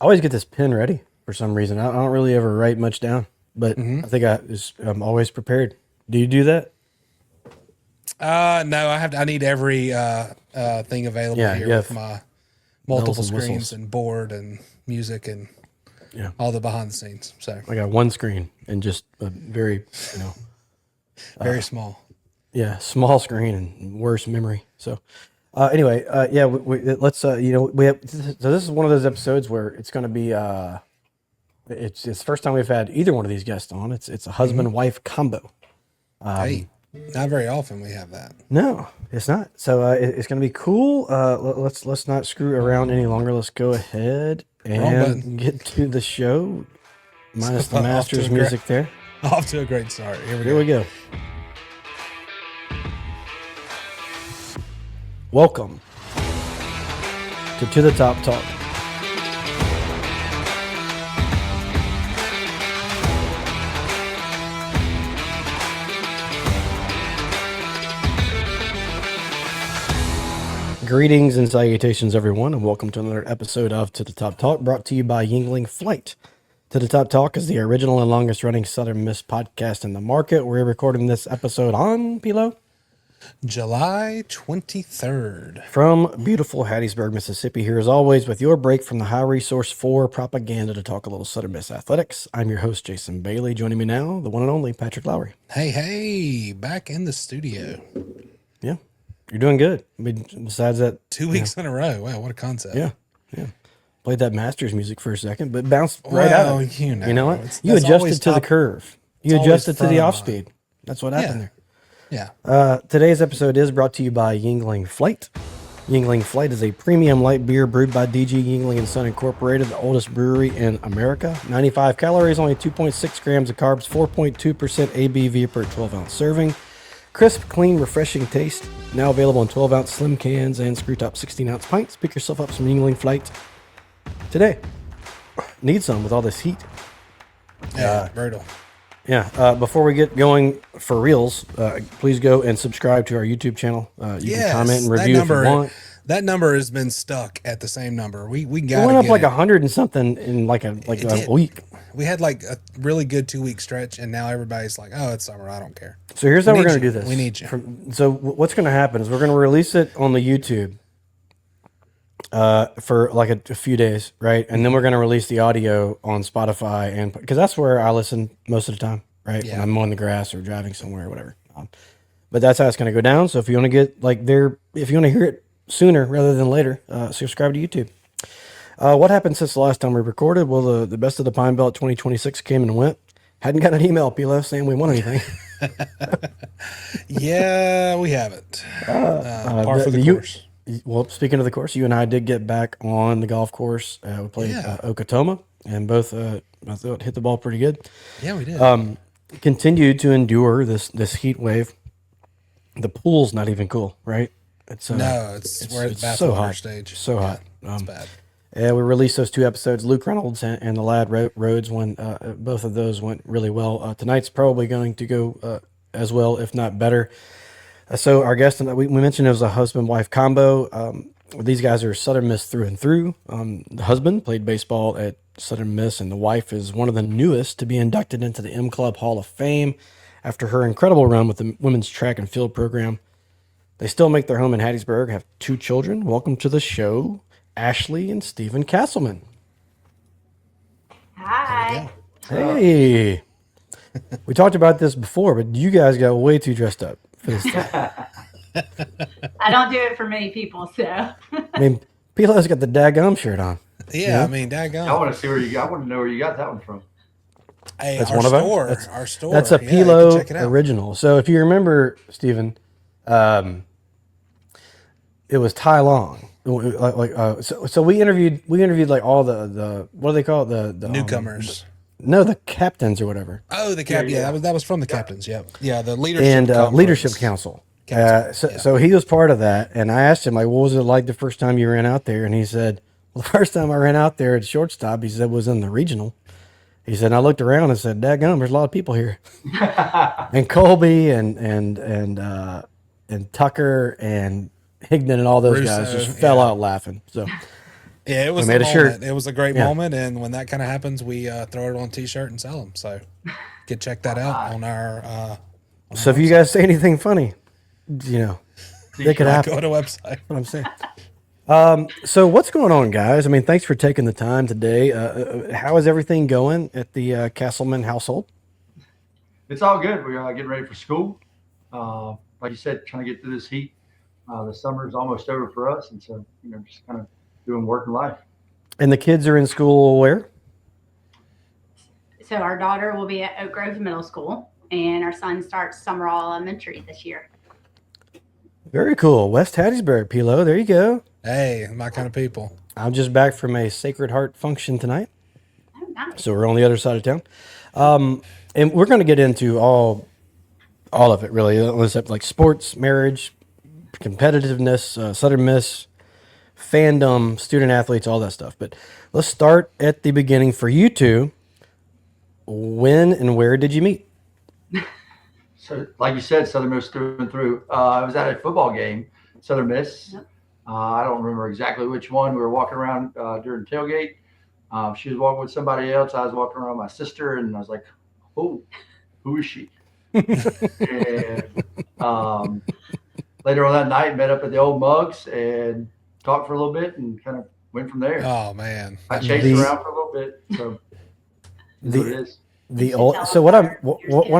I always get this pen ready for some reason. I don't really ever write much down, but I think I'm always prepared. Do you do that? No, I need every thing available Yeah, here you with have my bells multiple and screens whistles. and board and music and Yeah, all the behind the scenes. So I got one screen and just a very, very small. yeah, small screen and worse memory. So, anyway, yeah, let's, we have, so this is one of those episodes where it's going to be, it's the first time we've had either one of these guests on. It's a husband wife combo. Hey, not very often we have that. No, it's not. So it's going to be cool. Let's not screw around any longer. Let's go ahead Wrong button. and get to the show. Minus the Off to master's a great- music there. Off to a great start. Here we Here go. we go. Welcome to the Top Talk. Greetings and salutations, everyone, and welcome to another episode of To the Top Talk, brought to you by Yingling Flight. To the Top Talk is the original and longest-running Southern Miss podcast in the market. We're recording this episode on, Pilo? July 23rd. From beautiful Hattiesburg, Mississippi, here as always with your break from the High Resource 4 propaganda to talk a little Southern Miss athletics. I'm your host, Jason Bailey. Joining me now, the one and only Patrick Lowry. Hey, back in the studio. Yeah, you're doing good. I mean, besides that, 2 weeks in a row. Wow, what a concept. yeah. Played that Masters music for a second, but bounced right out Well, of it. you know, You know what? it's- You that's always adjusted to the top- curve. You it's always adjusted to the front of off mind. speed. That's what happened there. Yeah. Today's episode is brought to you by Yingling Flight. Yingling Flight is a premium light beer brewed by DG Yingling and Son Incorporated, the oldest brewery in America. 95 calories, only 2.6 grams of carbs, 4.2% ABV per 12-ounce serving. Crisp, clean, refreshing taste. Now available in 12-ounce slim cans and screw-top 16-ounce pints. Pick yourself up some Yingling Flight today. Need some with all this heat. Yeah, brutal. Yeah. Before we get going for reals, please go and subscribe to our YouTube channel. You can comment and review if you want. That number has been stuck at the same number. We It got went up get like it. 100 and something in like a did. week. We had like a really good 2-week stretch, and now everybody's like, "Oh, it's summer. I don't care." So here's how we're need going to you. do this. We need you. What's going to happen is we're going to release it on the YouTube for like a few days, right? And then we're going to release the audio on Spotify, and because that's where I listen most of the time, right? When Yeah. I'm on the grass or driving somewhere or whatever. But that's how it's going to go down. So if you want to get like there, if you want to hear it sooner rather than later, subscribe to YouTube. What happened since the last time we recorded? Well, the Best of the Pine Belt 2026 came and went. Hadn't got an email, Pilo, saying we won anything. Yeah, we haven't. Par for the you- course. Well, speaking of the course, you and I did get back on the golf course. We played Yeah. Okatoma, and both I thought hit the ball pretty good. Yeah, we did. Continued to endure this heat wave. The pool's not even cool, right? It's no, we're at the so bathwater hot. stage. So hot. It's bad. Yeah, we released those two episodes, Luke Reynolds and the lad Rhodes. When both of those went really well. Tonight's probably going to go as well, if not better. So our guest, we mentioned it was a husband-wife combo. These guys are Southern Miss through and through. The husband played baseball at Southern Miss, and the wife is one of the newest to be inducted into the M Club Hall of Fame after her incredible run with the women's track and field program. They still make their home in Hattiesburg, have 2 children. Welcome to the show, Ashley and Stephen Castleman. Hi. Hey. We talked about this before, but you guys got way too dressed up for this. I don't do it for many people, so. I mean, Pilo's got the daggum shirt on. Yeah, I mean, daggone. I want to see I want to know where you got that one from. Hey, That's our one of store, them. our store. That's a Yeah, you can Pilo check it out. original. So if you remember, Stephen, it was Tai Long. So we interviewed like all the what do they call it, the Newcomers. no, the captains or whatever, Oh, the cap. Yeah, yeah. that was from the captains. Yeah, yeah, the leadership and conference. leadership council. So he was part of that, and I asked him like, what was it like the first time you ran out there? And he said, well, the first time I ran out there at shortstop, he said, was in the regional. He said, and I looked around and said, daggum, there's a lot of people here. And Colby and Tucker and Higdon and all those guys Russo, just fell out laughing. So Yeah, it was We made a a shirt. moment. It was a great Yeah. moment, and when that kind of happens, we throw it on a T-shirt and sell them. So, you can check that out on our. So if you guys say anything funny, you know, it could happen. Go to the website. That's what I'm saying. So what's going on, guys? I mean, thanks for taking the time today. How is everything going at the Castleman household? It's all good. We're getting ready for school. Like you said, trying to get through this heat. The summer is almost over for us, and so just kind of doing work and life. And the kids are in school where? So our daughter will be at Oak Grove Middle School, and our son starts Summerall Elementary this year. Very cool. West Hattiesburg, Pilo. There you go. Hey, my kind of people. I'm just back from a Sacred Heart function tonight. Oh, nice. So we're on the other side of town. And we're going to get into all of it, really. Like sports, marriage, competitiveness, Southern Miss, fandom, student athletes, all that stuff. But let's start at the beginning for you two. When and where did you meet? So, like you said, Southern Miss through and through. I was at a football game, Southern Miss. Yep. I don't remember exactly which one. We were walking around during tailgate. She was walking with somebody else. I was walking around with my sister, and I was like, "Oh, who is she?" And later on that night, met up at the Old Mugs and talked for a little bit, and kind of went from there. Oh man, I chased around for a little bit, so that's what it is. The old. So what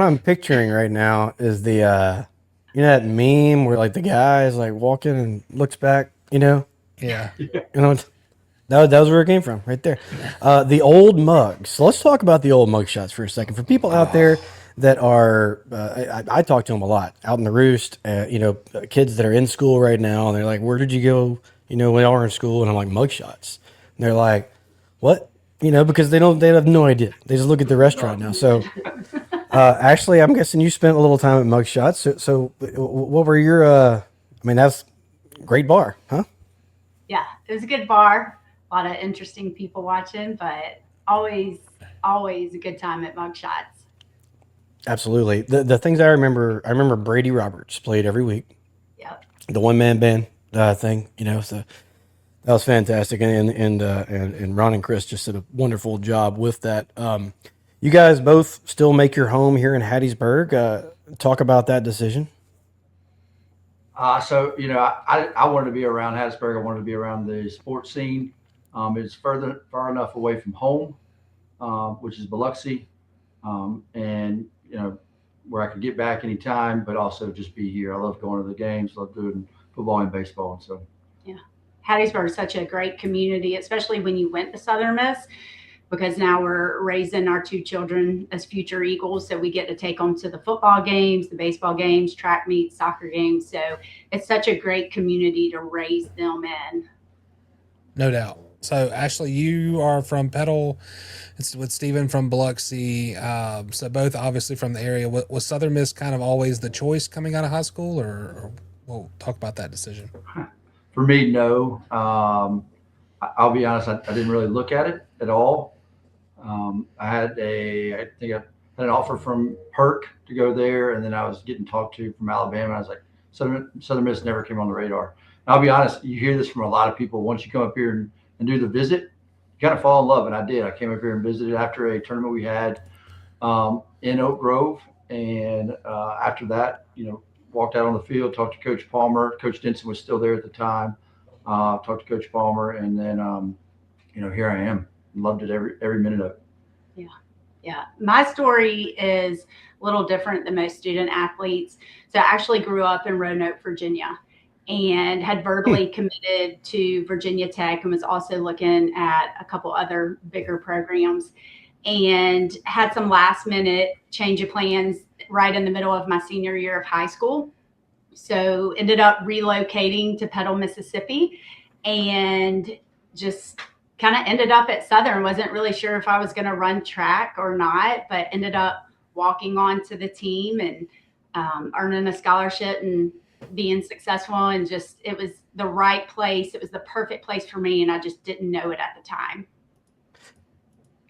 I'm picturing right now is the that meme where like the guy's like walking and looks back. yeah. That was where it came from, right there. The old mugs. So let's talk about the old mug shots for a second. For people out there that are, I talk to them a lot out in the roost. Kids that are in school right now, and they're like, "Where did you go? When y'all were in school?" And I'm like, "Mug shots." And they're like, "What?" Because they have no idea. They just look at the restaurant now. So, Ashley, I'm guessing you spent a little time at mug shots. So what were your? That's great bar, huh? Yeah, it was a good bar. A lot of interesting people watching, but always a good time at mug shots. Absolutely. The things I remember Brady Roberts played every week. Yep. The one man band thing, so that was fantastic, and Ron and Chris just did a wonderful job with that. You guys both still make your home here in Hattiesburg. Talk about that decision. I wanted to be around Hattiesburg. I wanted to be around the sports scene. It's far enough away from home, which is Biloxi, and where I could get back anytime, but also just be here. I love going to the games. Love doing football and baseball, and so. Hattiesburg is such a great community, especially when you went to Southern Miss, because now we're raising our two children as future Eagles. So we get to take them to the football games, the baseball games, track meets, soccer games. So it's such a great community to raise them in. No doubt. So Ashley, you are from Petal. It's with Stephen from Biloxi. So both obviously from the area. Was Southern Miss kind of always the choice coming out of high school, or we'll talk about that decision? For me, no. I'll be honest. I didn't really look at it at all. I think I had an offer from Perk to go there, and then I was getting talked to from Alabama. I was like, Southern Miss never came on the radar. And I'll be honest. You hear this from a lot of people. Once you come up here and do the visit, you kind of fall in love, and I did. I came up here and visited after a tournament we had in Oak Grove, and after that, walked out on the field, talked to Coach Palmer. Coach Denson was still there at the time. Talked to Coach Palmer, and then, here I am. Loved it every minute of it. Yeah. My story is a little different than most student athletes. So I actually grew up in Roanoke, Virginia, and had verbally committed to Virginia Tech, and was also looking at a couple other bigger programs, and had some last minute change of plans right in the middle of my senior year of high school. So ended up relocating to Petal, Mississippi, and just kind of ended up at Southern. Wasn't really sure if I was going to run track or not, but ended up walking on to the team and earning a scholarship and being successful. And just, it was the right place. It was the perfect place for me. And I just didn't know it at the time.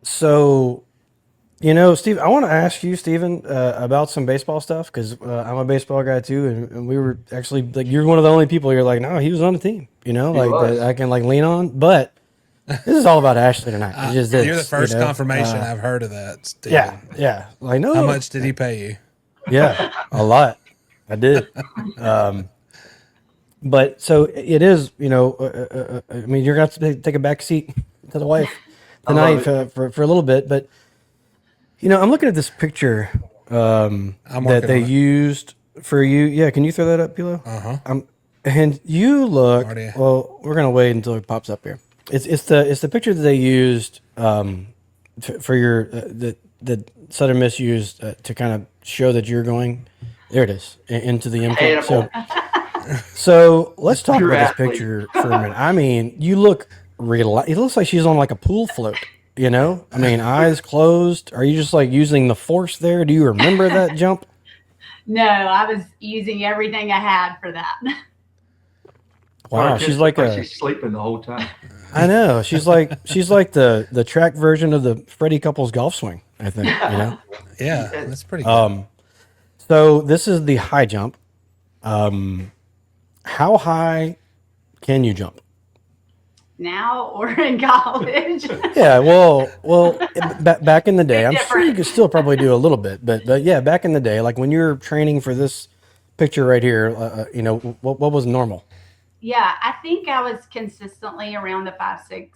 So, Steve, I want to ask you, Stephen, about some baseball stuff, because I'm a baseball guy too, and we were actually like, you're one of the only people you're like, no, he was on the team, that I can like lean on. But This is all about Ashley tonight. It's just You're the this, first you know? confirmation I've heard of that, Steven. Yeah. Like, no. How much did he pay you? Yeah, a lot. I did. But so it is, you know, I mean, you're going to have to take a back seat to the wife tonight for a little bit. But, you know, I'm looking at this picture that they used for you. Yeah, can you throw that up, Pilo? Uh-huh. And you look, Already. well, we're going to wait until it pops up here. It's the picture that they used for your, the Southern Miss used to kind of show that you're going. There it is, into the imprint. So let's talk about this picture for a minute. I mean, you look it looks like she's on like a pool float, you know? I mean, eyes closed. Are you just like using the force there? Do you remember that jump? No, I was using everything I had for that. Wow, she's like she's sleeping the whole time. I know. She's like the track version of the Freddie Couples golf swing, I think, you know? Yeah, that's pretty good. So this is the high jump. How high can you jump? Now or in college? Yeah, well, back in the day, I'm sure you could still probably do a little bit, but yeah, back in the day, like when you're training for this picture right here, you know, what was normal? Yeah, I think I was consistently around the 5'6",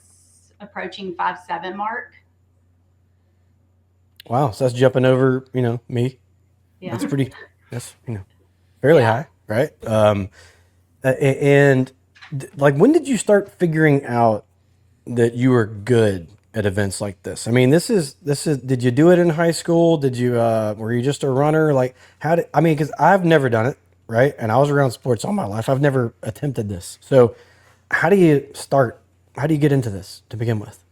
approaching 5'7" mark. Wow, so that's jumping over, you know, me. Yeah. That's, you know, fairly high, right? And like, when did you start figuring out that you were good at events like this? I mean, this is, did you do it in high school? Did you, were you just a runner? Like, because I've never done it, right? And I was around sports all my life. I've never attempted this. So how do you start? How do you get into this to begin with?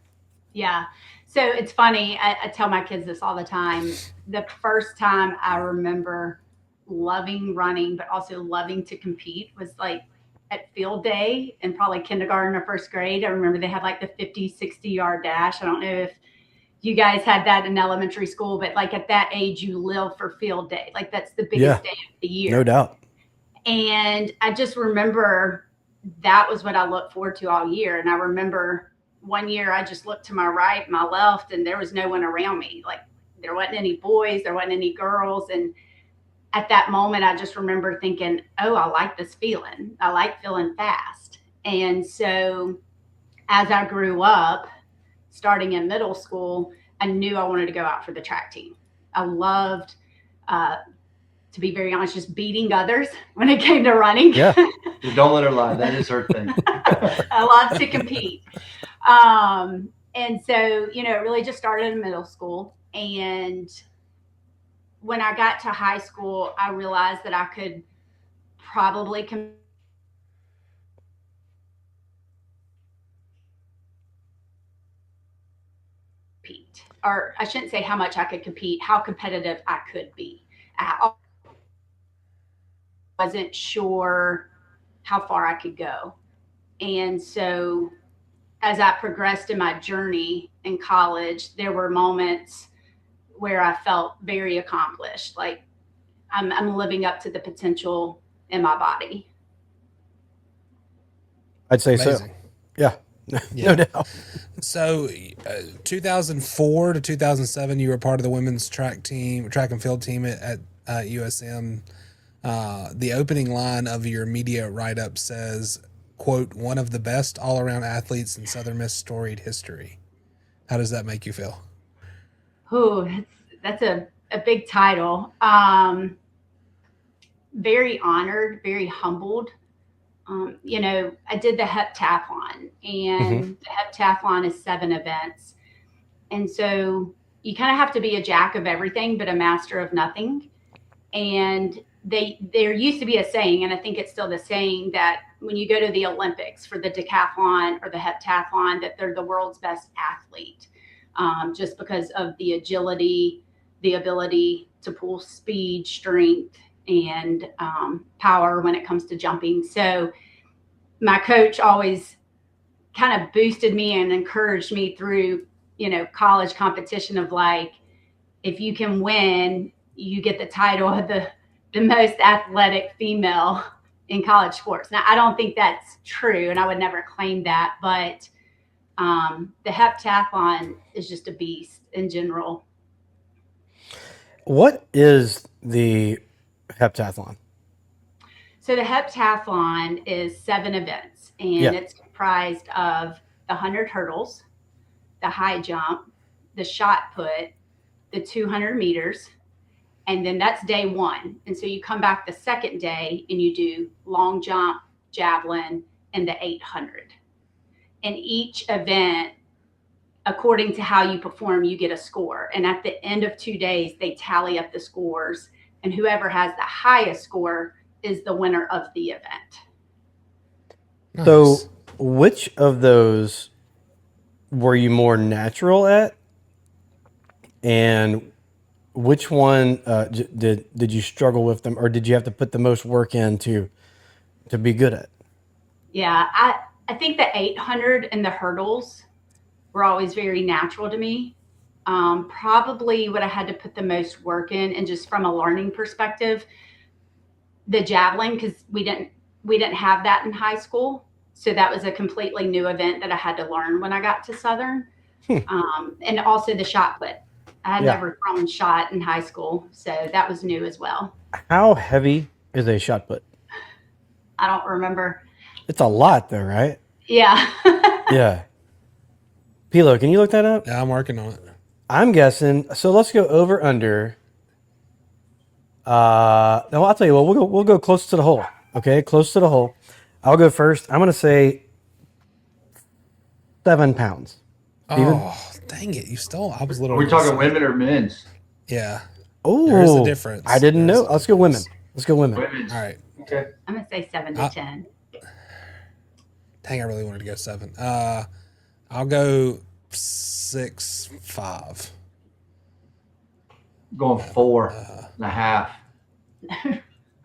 Yeah. So it's funny. I tell my kids this all the time. The first time I remember loving running, but also loving to compete was like at field day in probably kindergarten or first grade. I remember they had like the 50, 60-yard dash. I don't know if you guys had that in elementary school, but like at that age, you live for field day. Like that's the biggest day of the year. No doubt. And I just remember that was what I looked forward to all year. And I remember one year I just looked to my right, my left, and there was no one around me. Like there wasn't any boys, there wasn't any girls. And at that moment, I just remember thinking, oh, I like this feeling. I like feeling fast. And so as I grew up, starting in middle school, I knew I wanted to go out for the track team. I loved, to be very honest, just beating others when it came to running. Yeah. Don't let her lie. That is her thing. I love to compete. And so, you know, it really just started in middle school. And when I got to high school, I realized that I could probably compete. Or I shouldn't say how much I could compete, how competitive I could be. I wasn't sure how far I could go. And so as I progressed in my journey in college, there were moments where I felt very accomplished. Like I'm living up to the potential in my body. I'd say so. Yeah. No doubt. So 2004 to 2007, you were part of the women's track and field team at USM. The opening line of your media write-up says, quote, one of the best all-around athletes in Southern Miss storied history. How does that make you feel? Oh, that's a big title. Very honored, very humbled. You know, I did the heptathlon, and the heptathlon is 7 events. And so you kind of have to be a jack of everything, but a master of nothing. And there used to be a saying, and I think it's still the saying, that when you go to the Olympics for the decathlon or the heptathlon, that they're the world's best athlete, just because of the agility, the ability to pull speed, strength, and power when it comes to jumping. So my coach always kind of boosted me and encouraged me through, you know, college competition of like, if you can win, you get the title of the most athletic female in college sports. Now, I don't think that's true, and I would never claim that, but The heptathlon is just a beast in general. What is the heptathlon? So the heptathlon is 7 events, and Yeah. it's comprised of the 100 hurdles, the high jump, the shot put, the 200 meters, and then that's day 1. And so you come back the second day and you do long jump, javelin, and the 800. And each event, according to how you perform, you get a score. And at the end of 2 days, they tally up the scores, and whoever has the highest score is the winner of the event. Nice. So, which of those were you more natural at, and which one did you struggle with them, or did you have to put the most work in to be good at? Yeah, I think the 800 and the hurdles were always very natural to me. Probably what I had to put the most work in, and just from a learning perspective, the javelin, because we didn't have that in high school, so that was a completely new event that I had to learn when I got to Southern. And also the shot put. I had never thrown shot in high school, so that was new as well. How heavy is a shot put? I don't remember. It's a lot, though, right? Yeah. Yeah. Pilo, can you look that up? Yeah, I'm working on it. I'm guessing. So let's go over under. No, I'll tell you what. We'll go close to the hole. Okay, close to the hole. I'll go first. I'm gonna say 7 pounds. Steven? Oh, dang it! You stole. I was Are literally. we talking women or men's? Yeah. Oh, There is a difference. I didn't There is know. a Let's go women. difference. Let's go women. Women's. All right. Okay. I'm going to say 7 to 10. Dang, I really wanted to go 7. I'll go 6'5". Going 4.5.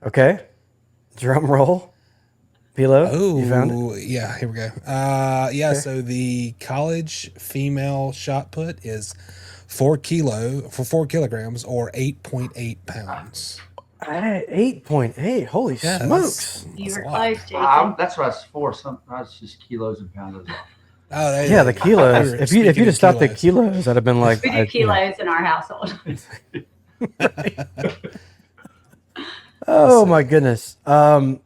Okay. Drum roll. Pilo, you found it? Oh, yeah. Here we go. Yeah. Okay. So the college female shot put is 4 kilograms or 8.8 pounds. 8.8. Holy Yeah, smokes. You That's were a lot. close, Jason. That's what I was for. I was just kilos and pounds. Oh, there Yeah, you the go. kilos. We were If you'd speaking have in stopped at kilos. kilos, I'd have been like, We do kilos in our household. Oh my goodness. So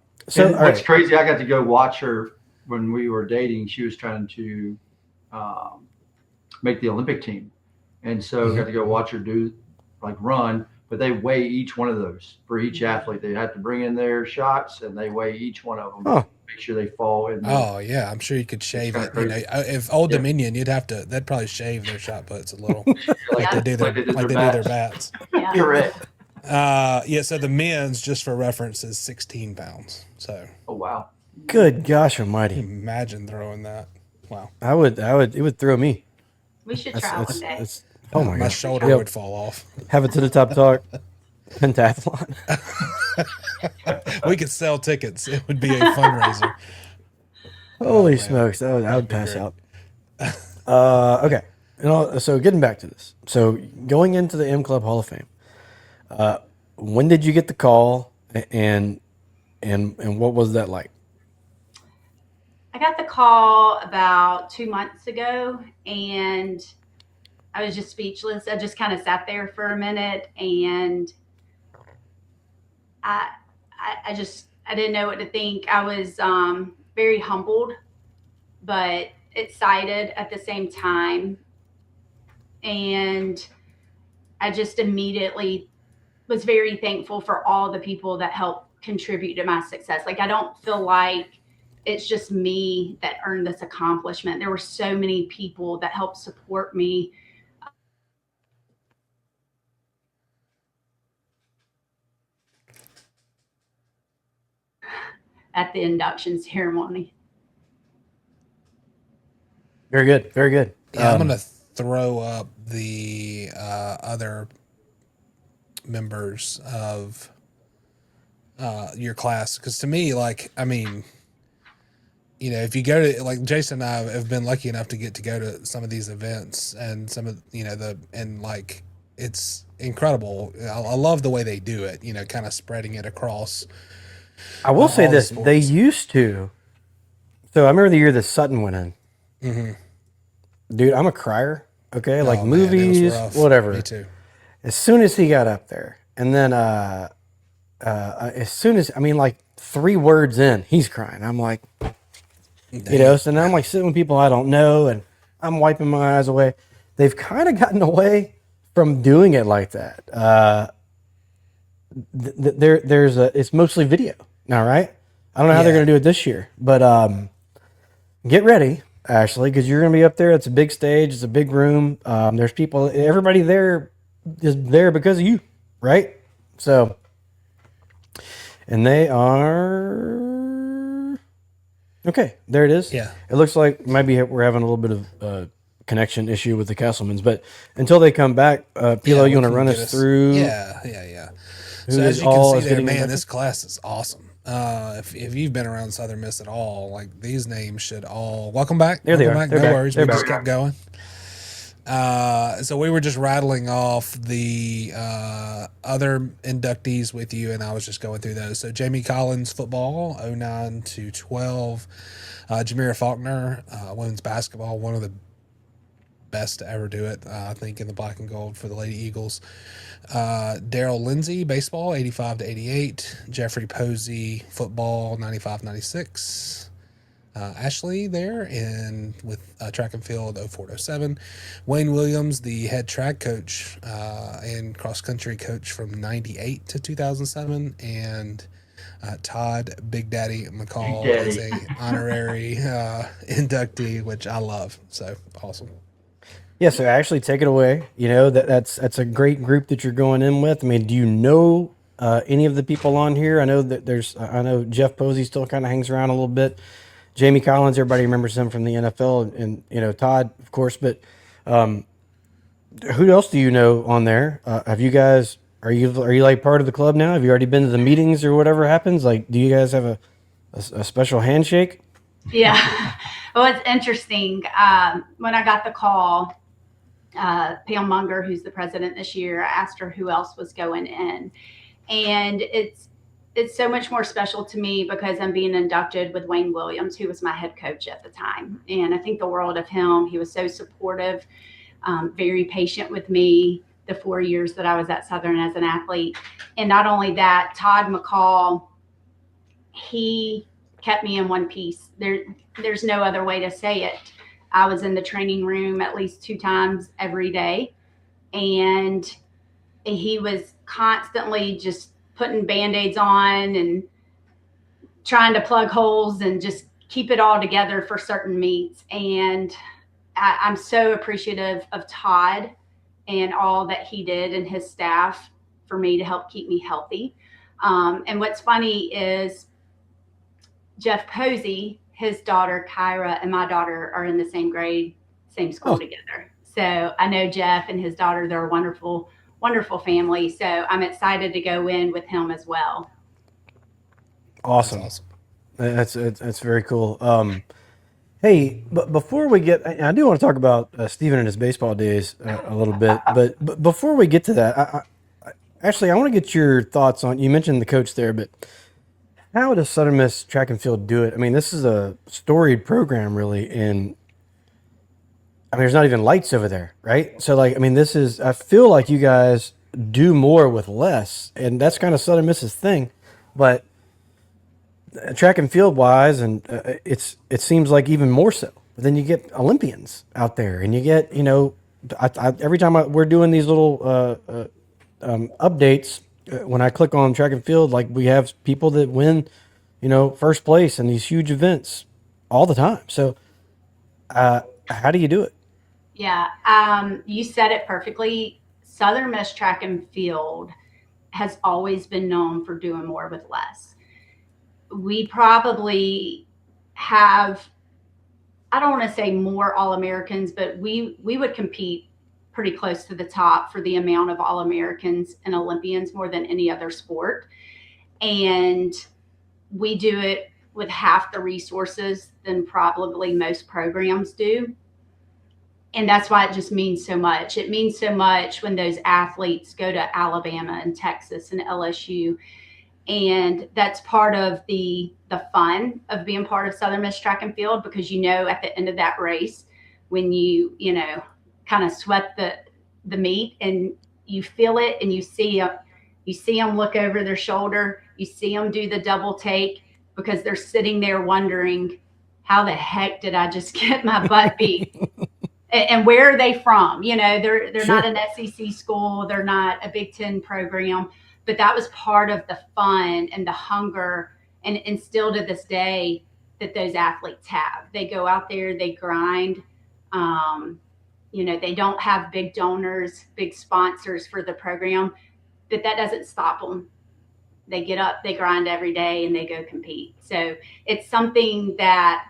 And all what's right. crazy, I got to go watch her when we were dating. She was trying to make the Olympic team. And so got to go watch her do run, but they weigh each one of those for each athlete. They have to bring in their shots and they weigh each one of them. Huh. Make sure they fall in. Oh yeah, I'm sure you could shave kinda it. You know, crazy. if Old Dominion, they'd probably shave their shot puts a little, Yeah. they do their bats. Yeah. You're right. Yeah. So the men's, just for reference, is 16 pounds. So Oh, wow. Good gosh almighty. imagine throwing that. Wow, It would throw me. We should try one day. It's oh my my gosh. shoulder Yep. would fall off. Have it to the top talk. Pentathlon. We could sell tickets. It would be a fundraiser. Holy man. smokes. I would That'd be pass great. out. Okay. So getting back to this. So going into the M Club Hall of Fame, when did you get the call and what was that like? I got the call about 2 months ago, and I was just speechless. I just kind of sat there for a minute, and I didn't know what to think. I was very humbled, but excited at the same time. And I just immediately was very thankful for all the people that helped contribute to my success. I don't feel like it's just me that earned this accomplishment. There were so many people that helped support me. At the induction ceremony. Very good. Very good. Yeah, I'm gonna throw up the other members of your class, because to me, if you go to, Jason and I have been lucky enough to go to some of these events, and some of it's incredible. I love the way they do it. Kind of spreading it across. I will say all the this. They sports. used to. So I remember the year that Sutton went in. Mm-hmm. dude, I'm a crier. Okay, like Oh man, it was movies, rough. whatever. Me too. As soon as he got up there, and then as soon as I mean, like 3 words in, he's crying. I'm like, Dang. so now I'm like sitting with people I don't know, and I'm wiping my eyes away. They've kind of gotten away from doing it like that. It's mostly video now, right? I don't know how they're Yeah. going to do it this year, but get ready, Ashley, because you're going to be up there. It's a big stage. It's a big room. There's people. Everybody there is there because of you, right? So, and they are okay. There it is. Yeah. It looks like maybe we're having a little bit of connection issue with the Castlemans, but until they come back, Pilo, you want to can run get us through? Yeah. So is as you all can is see there, getting man, inducted? this class is awesome. If you've been around Southern Miss at all, like these names should all welcome back. There they Welcome are. back. They're No back. worries. They're We just back. kept going. So we were just rattling off the other inductees with you, and I was just going through those. So Jamie Collins, football, 09 to 12. Jameera Faulkner, women's basketball, one of the best to ever do it, I think, in the black and gold for the Lady Eagles. Daryl Lindsay, baseball, 85 to 88. Jeffrey Posey, football, 95 96. Ashley there, and with track and field 04 to 07. Wayne Williams, the head track coach and cross country coach from 98 to 2007. And Todd Big Daddy McCall Big Daddy. is a honorary inductee, which I love. So awesome. Yeah, so actually take it away. That's a great group that you're going in with. I mean, do you know any of the people on here? I know that I know Jeff Posey still kind of hangs around a little bit. Jamie Collins, everybody remembers him from the NFL, and Todd, of course. But who else do you know on there? Have you guys? Are you like part of the club now? Have you already been to the meetings or whatever happens? Like, do you guys have a special handshake? Yeah. Well, it's interesting. When I got the call, Pam Munger, who's the president this year, I asked her who else was going in. And it's so much more special to me because I'm being inducted with Wayne Williams, who was my head coach at the time. And I think the world of him. He was so supportive, very patient with me the 4 years that I was at Southern as an athlete. And not only that, Todd McCall, he kept me in one piece. There's no other way to say it. I was in the training room at least 2 times every day, and he was constantly just putting Band-Aids on and trying to plug holes and just keep it all together for certain meets. And I'm so appreciative of Todd and all that he did and his staff for me to help keep me healthy. And what's funny is Jeff Posey, his daughter Kyra, and my daughter are in the same grade, same school together. So I know Jeff and his daughter. They're a wonderful, wonderful family. So I'm excited to go in with him as well. Awesome. That's very cool. Hey, but before we get, I do want to talk about Stephen and his baseball days a little bit. But before we get to that, Ashley, I want to get your thoughts on. You mentioned the coach there, but how does Southern Miss track and field do it? I mean, this is a storied program, really, and I mean, there's not even lights over there, right? So, like, I mean, I feel like you guys do more with less, and that's kind of Southern Miss's thing. But track and field wise, and it seems like even more so. But then you get Olympians out there, and you get every time we're doing these little updates, when I click on track and field, like we have people that win, first place in these huge events all the time. So, how do you do it? Yeah, you said it perfectly. Southern Miss track and field has always been known for doing more with less. We probably have, I don't want to say more All-Americans, but we would compete pretty close to the top for the amount of All-Americans and Olympians more than any other sport. And we do it with half the resources than probably most programs do. And that's why it just means so much. It means so much when those athletes go to Alabama and Texas and LSU. And that's part of the fun of being part of Southern Miss track and field, because at the end of that race, when you kind of sweat the meat and you feel it and you see them look over their shoulder, you see them do the double take because they're sitting there wondering, how the heck did I just get my butt beat? And where are they from? They're Sure. not an SEC school, they're not a Big Ten program, but that was part of the fun and the hunger, and still to this day that those athletes have. They go out there, they grind. They don't have big donors, big sponsors for the program, but that doesn't stop them. They get up, they grind every day, and they go compete. So it's something that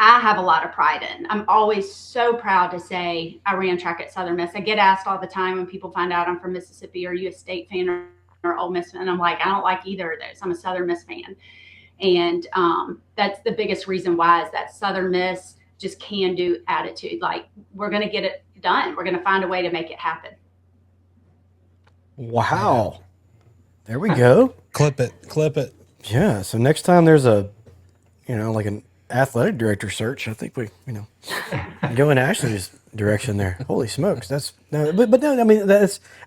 I have a lot of pride in. I'm always so proud to say I ran track at Southern Miss. I get asked all the time when people find out I'm from Mississippi, are you a State fan or Ole Miss fan? And I'm like, I don't like either of those. I'm a Southern Miss fan. And that's the biggest reason why, is that Southern Miss just can-do attitude. Like, we're going to get it done. We're going to find a way to make it happen. Wow. There we go. Clip it. Yeah. So next time there's like an athletic director search, I think we, go in Ashley's direction there. Holy smokes. That's no, but no,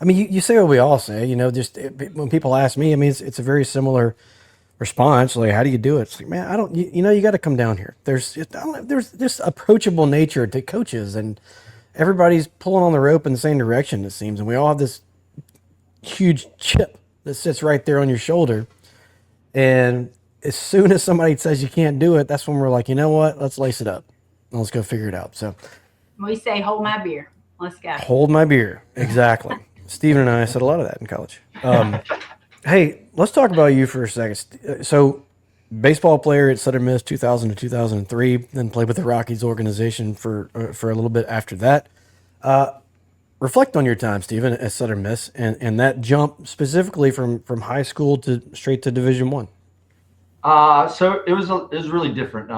you say what we all say, when people ask me, it's a very similar response. Like, how do you do it? It's like, man, I don't, you got to come down here. There's this approachable nature to coaches, and everybody's pulling on the rope in the same direction, it seems. And we all have this huge chip that sits right there on your shoulder. And as soon as somebody says you can't do it, that's when we're like, you know what? Let's lace it up and let's go figure it out. So we say, hold my beer. Let's go. Hold my beer. Exactly. Stephen and I said a lot of that in college. Hey, let's talk about you for a second. So, baseball player at Southern Miss 2000 to 2003, then played with the Rockies organization for a little bit after that. Reflect on your time, Stephen, at Southern Miss, and that jump specifically from high school to straight to Division I. So it was really different.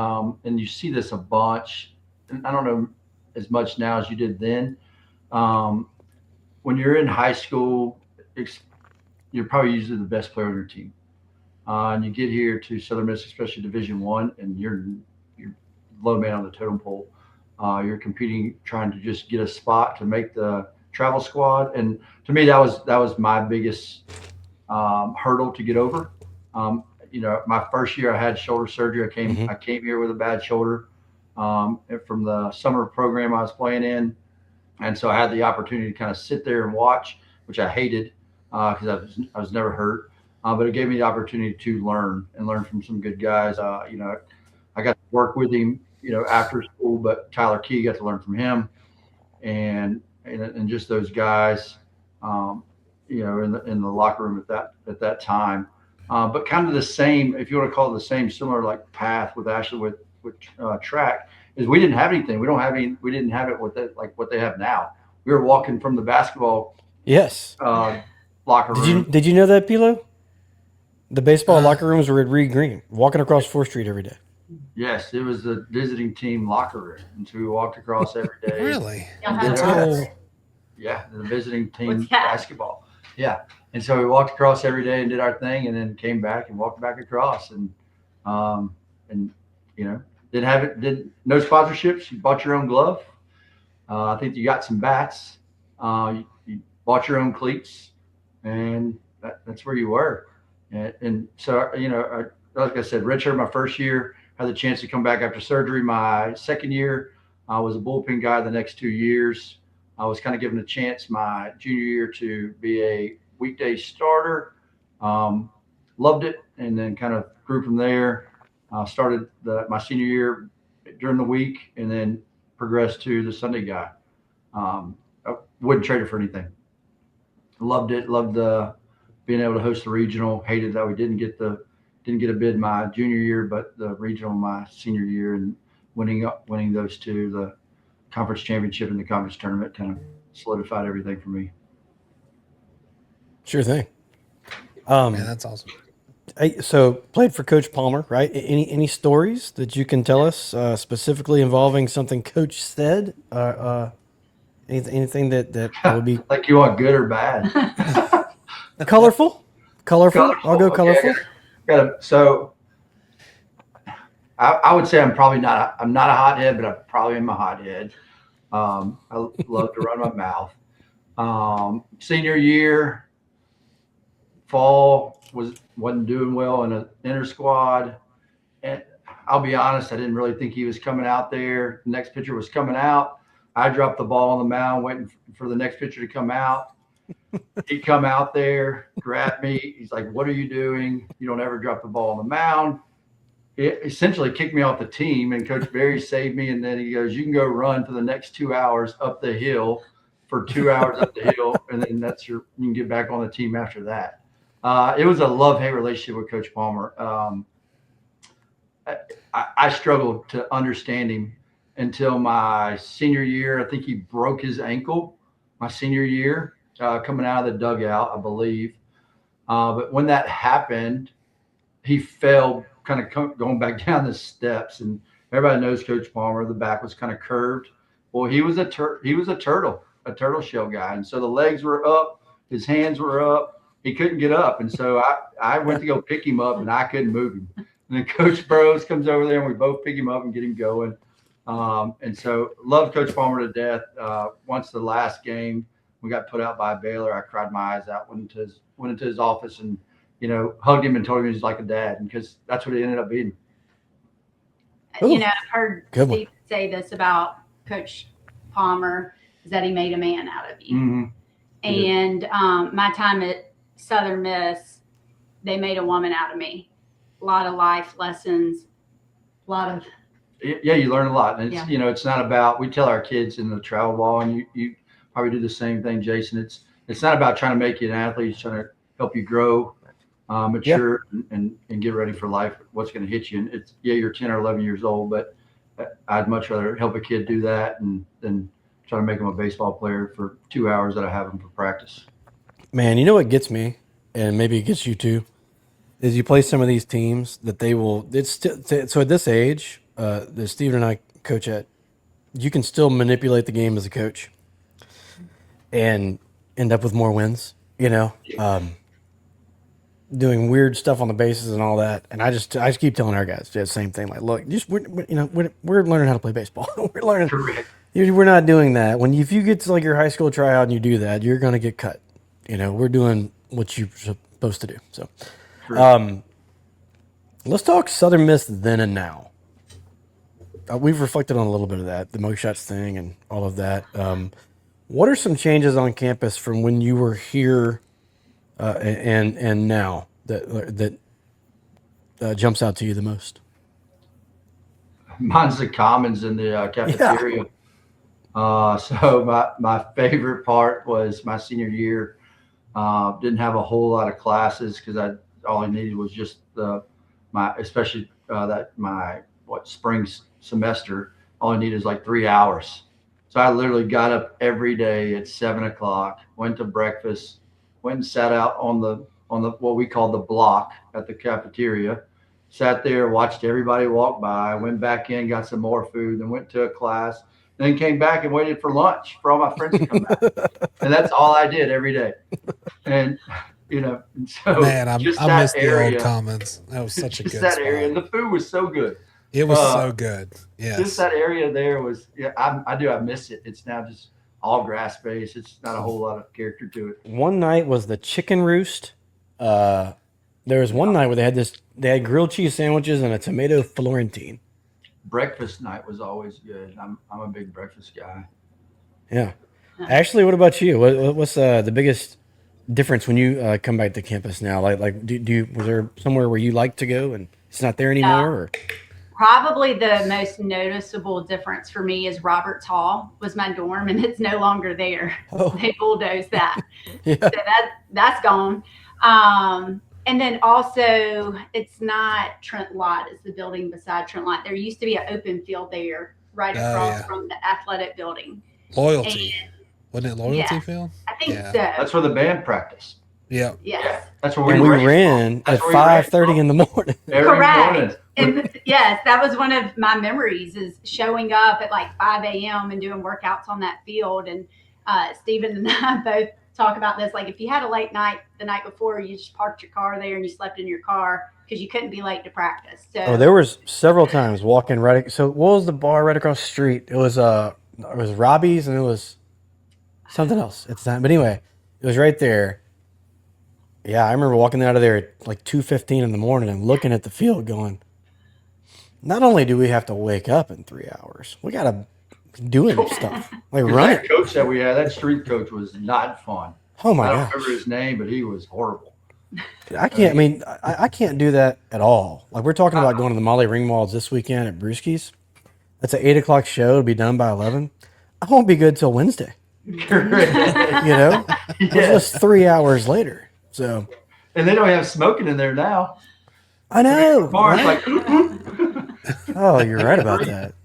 And you see this a bunch, and I don't know as much now as you did then. When you're in high school, you're probably usually the best player on your team. And you get here to Southern Miss, especially Division I, and you're low man on the totem pole. You're competing, trying to just get a spot to make the travel squad. And to me, that was my biggest hurdle to get over. My first year I had shoulder surgery. I came here with a bad shoulder from the summer program I was playing in. And so I had the opportunity to kind of sit there and watch, which I hated because I was never hurt. But it gave me the opportunity to learn from some good guys. I got to work with him, after school, but Tyler Key got to learn from him and just those guys, in the locker room at that time. But kind of the same, if you want to call it the same, similar like path with Ashley with track, is we didn't have anything. We didn't have it with it like what they have now. We were walking from the basketball locker room. Did you know that, Pilo? The baseball locker rooms were at Reed Green, walking across 4th Street every day. Yes, it was the visiting team locker room, and so we walked across every day. Really? Yeah, the visiting team basketball. Yeah. And so we walked across every day and did our thing, and then came back and walked back across, and did no sponsorships. You bought your own glove. I think you got some bats. You bought your own cleats, and that's where you were. And so like I said, redshirt my first year. Had the chance to come back after surgery. My second year, I was a bullpen guy. The next 2 years, I was kind of given a chance my junior year to be a weekday starter. Loved it, and then kind of grew from there. Started my senior year during the week, and then progressed to the Sunday guy. I wouldn't trade it for anything. Loved it. Loved being able to host the regional. Hated that we didn't get a bid my junior year, but the regional my senior year, and winning those two, the conference championship and the conference tournament, kind of solidified everything for me. Sure thing. Man, that's awesome. So played for Coach Palmer, right? Any stories that you can tell us specifically involving something Coach said? Anything that would be like, you want good or bad? colorful? I'll go colorful. So I would say I'm not a hothead, but I probably am a hothead. I love to run my mouth. Senior year, fall wasn't doing well in an inter squad. And I'll be honest, I didn't really think he was coming out there. The next pitcher was coming out. I dropped the ball on the mound, waiting for the next pitcher to come out. He'd come out there, grab me. He's like, "What are you doing? You don't ever drop the ball on the mound." It essentially kicked me off the team, and Coach Barry saved me. And then he goes, "You can go run for the next 2 hours up the hill for 2 hours up the hill, and then you can get back on the team after that." It was a love-hate relationship with Coach Palmer. I struggled to understand him until my senior year. I think he broke his ankle my senior year, coming out of the dugout, I believe. But when that happened, he fell kind of going back down the steps, and everybody knows Coach Palmer. The back was kind of curved. Well, he was a turtle shell guy, and so the legs were up, his hands were up. He couldn't get up, and so I went to go pick him up, and I couldn't move him. And then Coach Burrows comes over there, and we both pick him up and get him going. And so loved Coach Palmer to death. Once the last game, we got put out by Baylor. I cried my eyes out, went into his office and, hugged him and told him he's like a dad, because that's what he ended up being. I've heard Steve say this about Coach Palmer, is that he made a man out of you. Mm-hmm. And my time at Southern Miss, they made a woman out of me. A lot of life lessons, Yeah, you learn a lot. And it's, it's not about, we tell our kids in the travel ball, and you probably do the same thing, Jason. It's not about trying to make you an athlete. It's trying to help you grow, mature, and get ready for life, what's going to hit you. And you're 10 or 11 years old, but I'd much rather help a kid do that than try to make him a baseball player for 2 hours that I have him for practice. Man, you know what gets me, and maybe it gets you too, is you play some of these teams that they will. So at this age, that Stephen and I coach at, you can still manipulate the game as a coach and end up with more wins. Doing weird stuff on the bases and all that. And I just keep telling our guys the same thing. Like, look, we're learning how to play baseball. We're learning. Correct. We're not doing that. If you get to like your high school tryout and you do that, you're gonna get cut. We're doing what you're supposed to do. So, let's talk Southern Miss then and now. We've reflected on a little bit of that, the Mo Shots thing and all of that. What are some changes on campus from when you were here and now that jumps out to you the most? Mine's the commons in the cafeteria. Yeah. So my favorite part was my senior year. Didn't have a whole lot of classes because all I needed was just spring semester. All I needed is like 3 hours. So I literally got up every day at 7:00, went to breakfast, went and sat out on the what we call the block at the cafeteria, sat there, watched everybody walk by, went back in, got some more food, then went to a class, then came back and waited for lunch for all my friends to come back. And that's all I did every day. And and so man, I miss the old commons. That was such a good spot. Area, and the food was so good. It was so good. Yes. Just that area there was, I miss it. It's now just all grass based. It's not a whole lot of character to it. One night was the chicken roost. There was one night where they had grilled cheese sandwiches and a tomato Florentine. Breakfast night was always good. I'm a big breakfast guy. Yeah. Ashley, what about you? What's the biggest difference when you come back to campus now? Was there somewhere where you like to go and it's not there anymore? Or? Probably the most noticeable difference for me is Roberts Hall was my dorm, and it's no longer there. Oh. They bulldozed that. Yeah. So that's gone. And then also, it's not Trent Lott. It's the building beside Trent Lott. There used to be an open field there right across from the athletic building. Loyalty. Wasn't it Loyalty Field? I think so. That's where the band practiced. Yeah. Yes. Yeah. That's where we ran at 5:30 in the morning. Correct. And yes, that was one of my memories, is showing up at like 5 a.m. and doing workouts on that field. And Stephen and I both talk about this. Like if you had a late night the night before, you just parked your car there and you slept in your car because you couldn't be late to practice. So Oh, there was several times walking right. So what was the bar right across the street? It was Robbie's and it was something else at the time. But anyway, it was right there. Yeah, I remember walking out of there at like 2:15 in the morning and looking at the field, going, not only do we have to wake up in 3 hours, we gotta be doing stuff like 'Cause running. that coach that we had, that street coach, was not fun. Oh my I don't gosh. remember his name, but he was horrible. I can't. I mean, I can't do that at all. Like we're talking about going to the Molly Ringwalds this weekend at Brewski's. That's an 8 o'clock show. It'll be done by 11. I won't be good till Wednesday. You know, it's just 3 hours later. So, And they don't have smoking in there now. I know. Bars Right? like, Oh, you're right about that.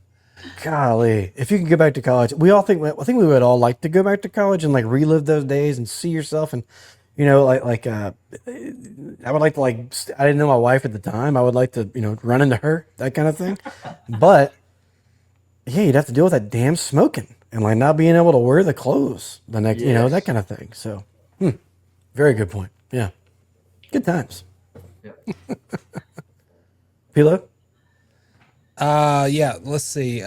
Golly, if you could go back to college, I think we would all like to go back to college and like relive those days and see yourself and I would like to I didn't know my wife at the time. I would like to run into her, that kind of thing. But yeah, you'd have to deal with that damn smoking and like not being able to wear the clothes the next, Yes. that kind of thing. So, very good point. Yeah, good times. yeah. Pilo? Yeah, let's see.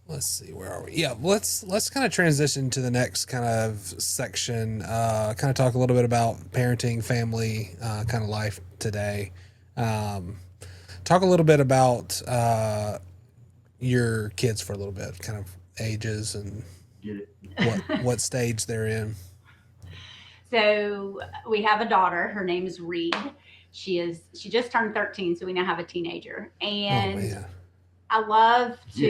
Let's see, where are we? Yeah, let's kind of transition to the next kind of section. Kind of talk a little bit about parenting, family, kind of life today. Talk a little bit about your kids for a little bit, kind of ages and Get it. what stage they're in. So we have a daughter. Her name is Reed. She just turned 13, so we now have a teenager. And Oh man, I love to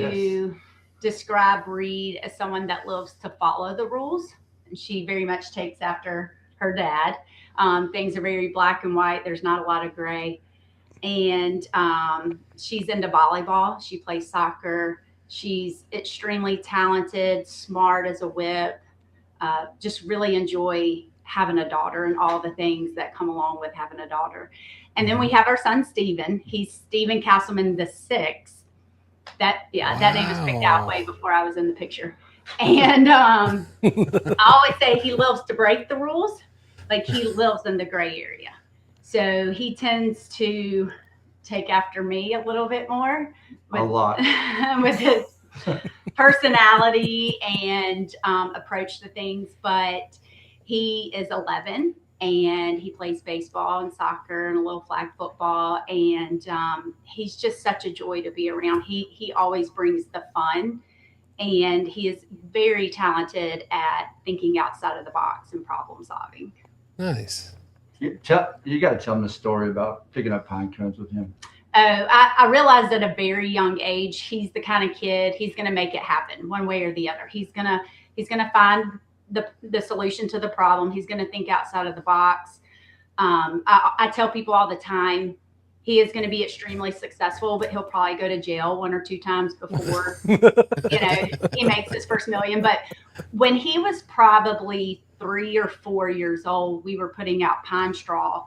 Yes. describe Reed as someone that loves to follow the rules. And she very much takes after her dad. Things are very black and white. There's not a lot of gray. And she's into volleyball. She plays soccer. She's extremely talented, smart as a whip. Just really enjoy having a daughter and all the things that come along with having a daughter. And then we have our son, Stephen. He's Stephen Castleman the sixth. That name was picked out Wow. way before I was in the picture. And I always say he loves to break the rules. Like he lives in the gray area. So he tends to take after me a little bit more A lot. with his personality and approach to things. But he is 11 and he plays baseball and soccer and a little flag football. And he's just such a joy to be around. He always brings the fun. And he is very talented at thinking outside of the box and problem solving. nice. You got to tell them the story about picking up pine cones with him. Oh, I realized at a very young age, he's the kind of kid, he's going to make it happen one way or the other. He's going to find the solution to the problem. He's going to think outside of the box. I tell people all the time, he is going to be extremely successful, but he'll probably go to jail 1 or 2 times before, he makes his first million. But when he was probably 3 or 4 years old, we were putting out pine straw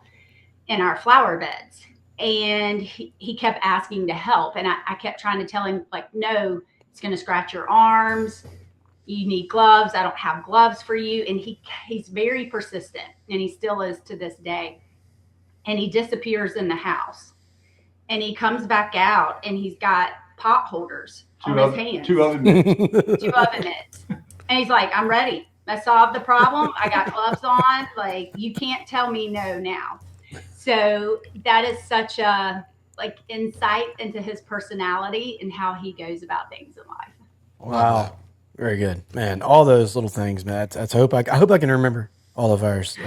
in our flower beds. And he kept asking to help. And I kept trying to tell him, like, no, it's going to scratch your arms. You need gloves. I don't have gloves for you. And he's very persistent. And he still is to this day. And he disappears in the house. And he comes back out and he's got pot holders on his hands. 2 oven mitts. 2 oven mitts. And he's like, I'm ready. I solved the problem. I got gloves on. Like, you can't tell me no now. So that is such a insight into his personality and how he goes about things in life. Wow, very good, man. All those little things, man. I hope I can remember all of ours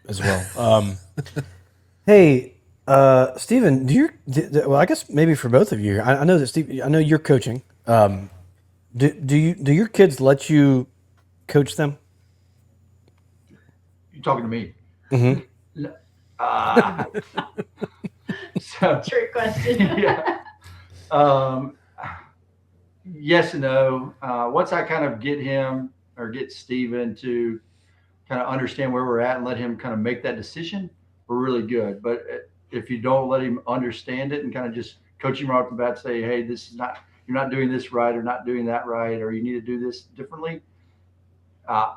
as well. Hey, Stephen, well, I guess maybe for both of you, I know that Steve, I know you're coaching. Do your kids let you coach them? You're talking to me. Mm-hmm. So Trick question. yeah. Yes and no. Once I kind of get Steven to kind of understand where we're at and let him kind of make that decision, we're really good. But if you don't let him understand it and kind of just coach him right off the bat, say, hey, you're not doing this right or not doing that right, or you need to do this differently.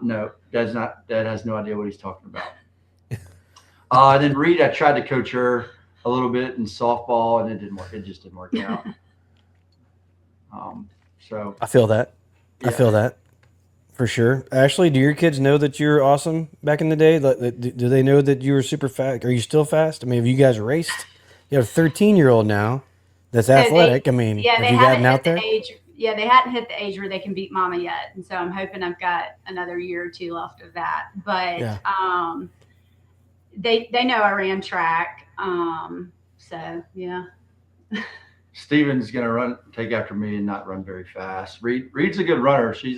No, Dad has no idea what he's talking about. And then Reed, I tried to coach her a little bit in softball, and it didn't work. It just didn't work out. So I feel that. I Yeah. feel that for sure. Ashley, do your kids know that you're awesome back in the day? Do they know that you were super fast? Are you still fast? I mean, have you guys raced? You have a 13-year-old now that's athletic. I mean, yeah, have they you haven't gotten out hit the there? age. Yeah, they hadn't hit the age where they can beat mama yet, and so I'm hoping I've got another year or two left of that. But Yeah. they know I ran track. So yeah. Steven's gonna take after me and not run very fast. Reed's a good runner. She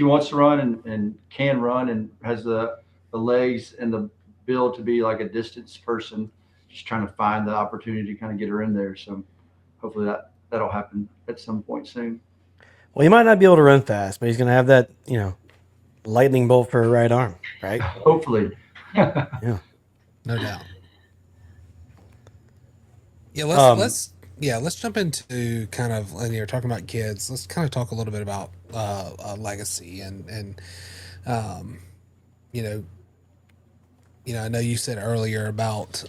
wants to run and can run and has the legs and the build to be like a distance person. Just trying to find the opportunity to kind of get her in there. So hopefully that'll happen at some point soon. Well, he might not be able to run fast, but he's going to have that, lightning bolt for a right arm, right? Hopefully. Yeah. No doubt. Yeah, let's jump into kind of, and you're talking about kids. Let's kind of talk a little bit about legacy and I know you said earlier about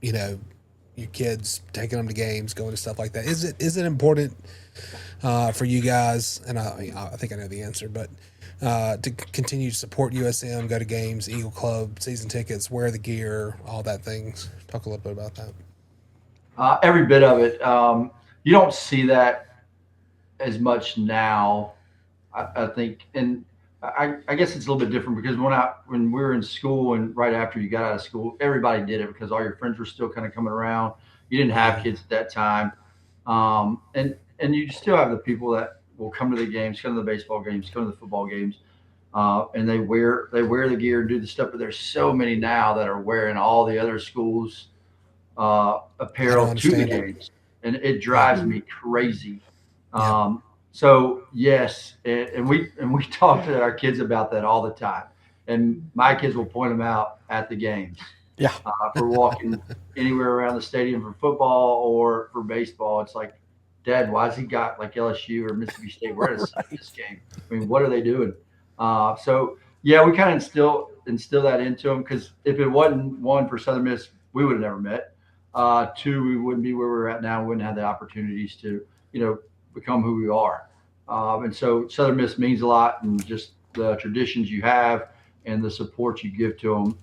your kids taking them to games, going to stuff like that. Is it important for you guys? And I think I know the answer, but to continue to support USM, go to games, Eagle Club, season tickets, wear the gear, all that things. Talk a little bit about that. Every bit of it. You don't see that as much now, I think, and I guess it's a little bit different because when we were in school and right after you got out of school, everybody did it because all your friends were still kind of coming around. You didn't have kids at that time, and you still have the people that will come to the games, come to the baseball games, come to the football games, and they wear the gear and do the stuff. But there's so many now that are wearing all the other schools' apparel to the games, and it drives me crazy. So yes, and we talk to our kids about that all the time, and my kids will point them out at the games. Yeah. For walking anywhere around the stadium for football or for baseball, it's like, Dad, why's he got like LSU or Mississippi State? Where is this game? I mean, what are they doing? So yeah, we kind of instill that into them because if it wasn't one for Southern Miss, we would have never met. Two, we wouldn't be where we're at now. We wouldn't have the opportunities to, become who we are. And so Southern Miss means a lot, and just the traditions you have and the support you give to them.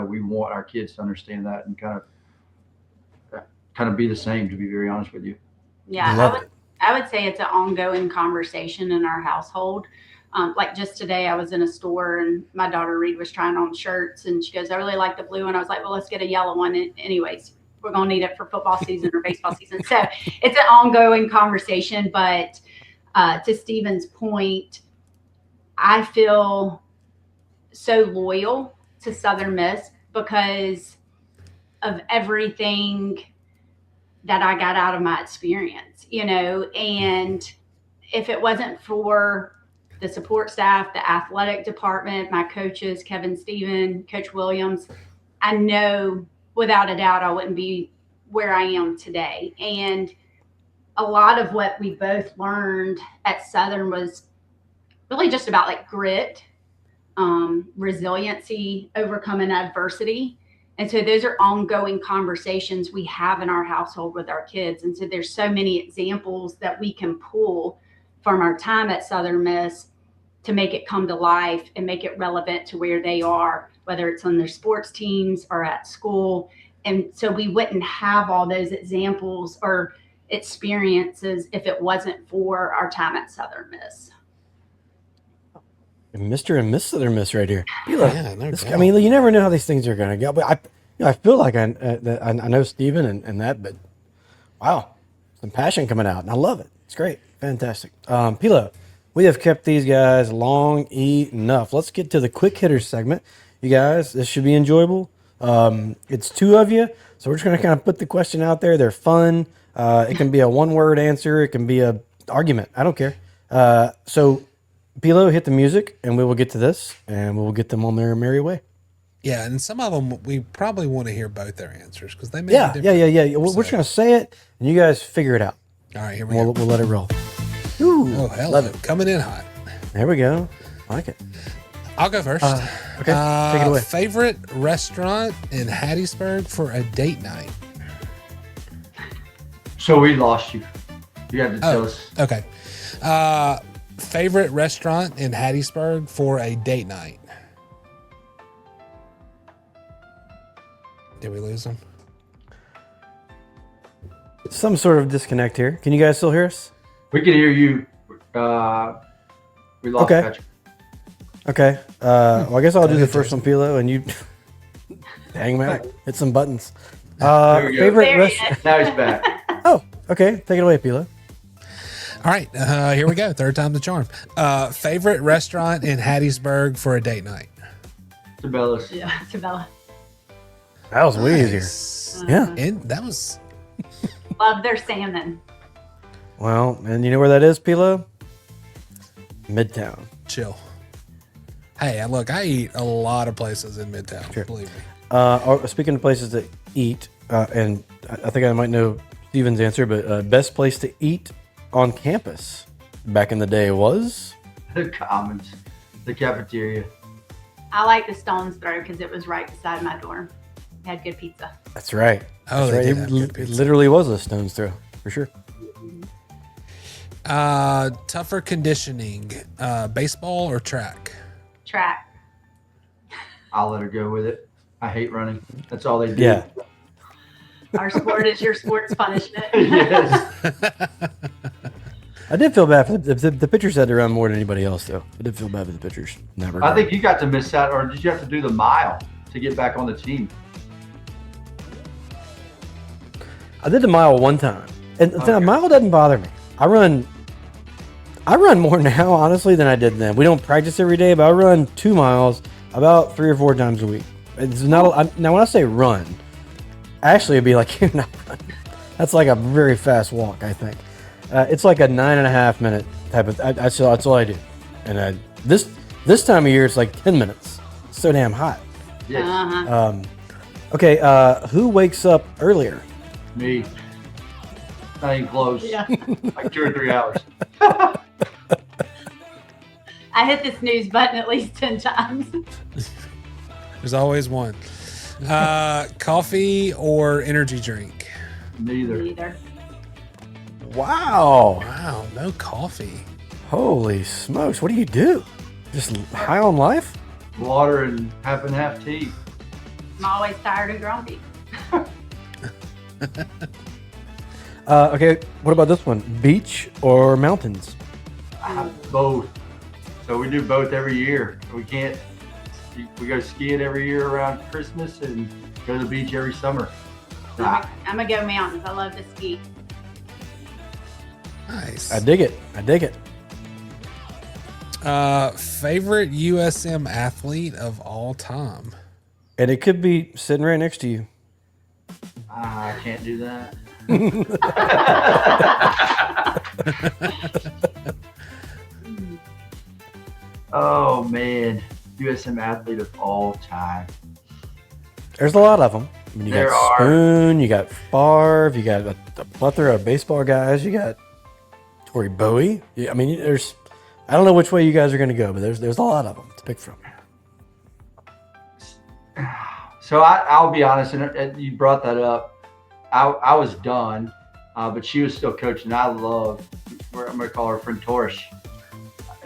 We want our kids to understand that and kind of be the same. To be very honest with you. Yeah, I would say it's an ongoing conversation in our household. Like just today, I was in a store and my daughter Reed was trying on shirts, and she goes, "I really like the blue," and I was like, "Well, let's get a yellow one." And anyways, we're gonna need it for football season or baseball season. So it's an ongoing conversation. But to Stephen's point, I feel so loyal to Southern Miss because of everything that I got out of my experience, and if it wasn't for the support staff, the athletic department, my coaches, Kevin Stephen, Coach Williams, I know without a doubt I wouldn't be where I am today. And a lot of what we both learned at Southern was really just about like grit, resiliency, overcoming adversity. And so those are ongoing conversations we have in our household with our kids. And so there's so many examples that we can pull from our time at Southern Miss to make it come to life and make it relevant to where they are, whether it's on their sports teams or at school. And so we wouldn't have all those examples or experiences if it wasn't for our time at Southern Miss. Mr. and Miss Southern Miss right here. I mean, you never know how these things are going to go. But I feel like I know Stephen and that, but wow, some passion coming out, and I love it. It's great, fantastic. Pilo, we have kept these guys long enough. Let's get to the quick hitters segment. You guys, this should be enjoyable. It's two of you, so we're just going to kind of put the question out there. They're fun. It can be a one-word answer. It can be a argument. I don't care. So. Pilo, hit the music, and we will get to this, and we will get them on their merry way. Yeah, and some of them we probably want to hear both their answers because they may be different. Yeah. We're just going to say it, and you guys figure it out. All right, here we go. We'll let it roll. Ooh, hell, love it. Coming in hot. There we go. I like it. I'll go first. Okay, take it away. Favorite restaurant in Hattiesburg for a date night? So we lost you. You have to tell us. Okay. Favorite restaurant in Hattiesburg for a date night? Did we lose them? Some sort of disconnect here. Can you guys still hear us? We can hear you. We lost Okay. Patrick. Okay. Well, I guess I'll do the ahead, first one, Pilo, and you hang back, hit some buttons. There we go. Favorite There he restaurant? Now he's back. Oh, okay. Take it away, Pilo. All right. Here we go. Third time's the charm. Favorite restaurant in Hattiesburg for a date night? Sabellus. Yeah, Isabella. That was way easier. Nice. Yeah. And that was Love their salmon. Well, and you know where that is, Pilo? Midtown. chill. Hey, look, I eat a lot of places in Midtown. Sure. Believe me. Speaking of places to eat, and I think I might know Steven's answer, but best place to eat on campus back in the day was? The Commons. The cafeteria. I like the Stone's Throw because it was right beside my dorm. It had good pizza. That's right. Oh, That's they right. did have good It pizza. literally was a stone's throw, for sure. Tougher conditioning, baseball or track? Track. I'll let her go with it. I hate running. That's all they do. Yeah. Our sport is your sport's punishment. Yes. I did feel bad for the pitchers had to run more than anybody else, though. I did feel bad for the pitchers. in that I regard. think you got to miss out, or did you have to do the mile to get back on the team? I did the mile one time, and Okay. a mile doesn't bother me. I run more now, honestly, than I did then. We don't practice every day, but I run 2 miles about 3 or 4 times a week. It's not now when I say run, actually it'd be like you're not running. That's like a very fast walk, I think. It's like a 9.5 minute type of. That's all I do, and this time of year it's like 10 minutes. It's so damn hot. Yes. Uh-huh. Okay, who wakes up earlier? Me. Not even close. Yeah. Like 2 or 3 hours. I hit the snooze button at least 10 times. There's always one. Coffee or energy drink? Neither. Neither. Wow! Wow, no coffee. Holy smokes! What do you do? Just high on life? Water and half and half tea. I'm always tired and grumpy. Okay, what about this one? Beach or mountains? Both. So we do both every year. We can't. We go skiing every year around Christmas and go to the beach every summer. I'm going to go mountains. I love to ski. Nice. I dig it. I dig it. Favorite USM athlete of all time? And it could be sitting right next to you. I can't do that. Oh man, USM athlete of all time. There's a lot of them. I mean, you There got are. Spoon, you got Favre, you got a plethora of baseball guys. You got Torrey Bowie. Yeah, I mean, there's. I don't know which way you guys are going to go, but there's a lot of them to pick from. So I'll be honest, and you brought that up. I was done, but she was still coaching. I love. I'm gonna call her friend Torish.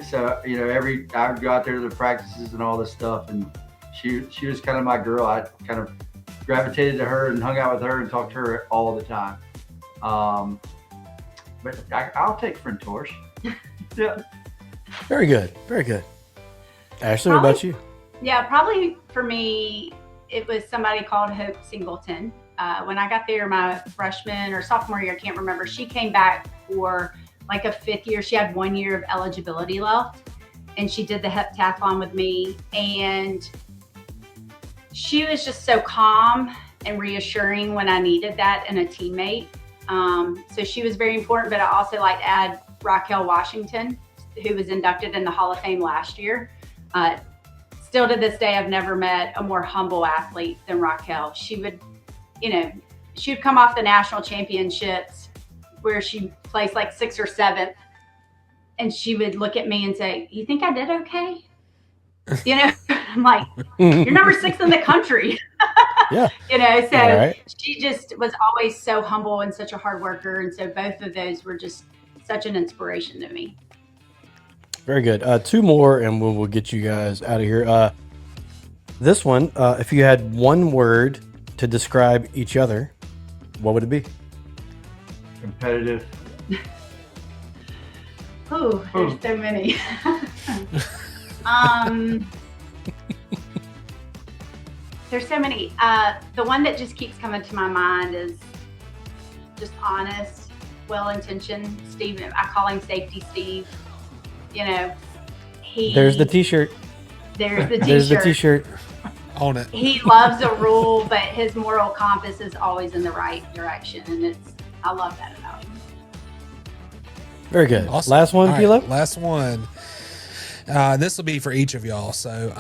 So I would go out there to the practices and all this stuff, and she was kind of my girl. I kind of gravitated to her and hung out with her and talked to her all the time. But I'll take friend Torish. Yeah. Very good. Very good. Ashley, what about you? Yeah, probably for me, it was somebody called Hope Singleton. When I got there, my freshman or sophomore year, I can't remember, she came back for like a 5th year. She had 1 year of eligibility left, and she did the heptathlon with me. And she was just so calm and reassuring when I needed that in a teammate. So she was very important, but I also like to add Raquel Washington, who was inducted in the Hall of Fame last year. Still to this day, I've never met a more humble athlete than Raquel. She would come off the national championships where she placed like 6th or 7th, and she would look at me and say, "You think I did okay?" I'm like, you're number 6 in the country. Yeah. So All right. she just was always so humble and such a hard worker. And so both of those were just such an inspiration to me. Very good. 2 more, and we'll get you guys out of here. This one, if you had one word to describe each other, what would it be? Competitive. Oh, there's so many. There's so many. The one that just keeps coming to my mind is just honest, well-intentioned. Steve, I call him Safety Steve. There's the T-shirt. There's the T-shirt. There's the T-shirt. Own it. He loves a rule, but his moral compass is always in the right direction, and I love that about him. Very good. Awesome. Last one, All right, Pilo? last one. This will be for each of y'all. So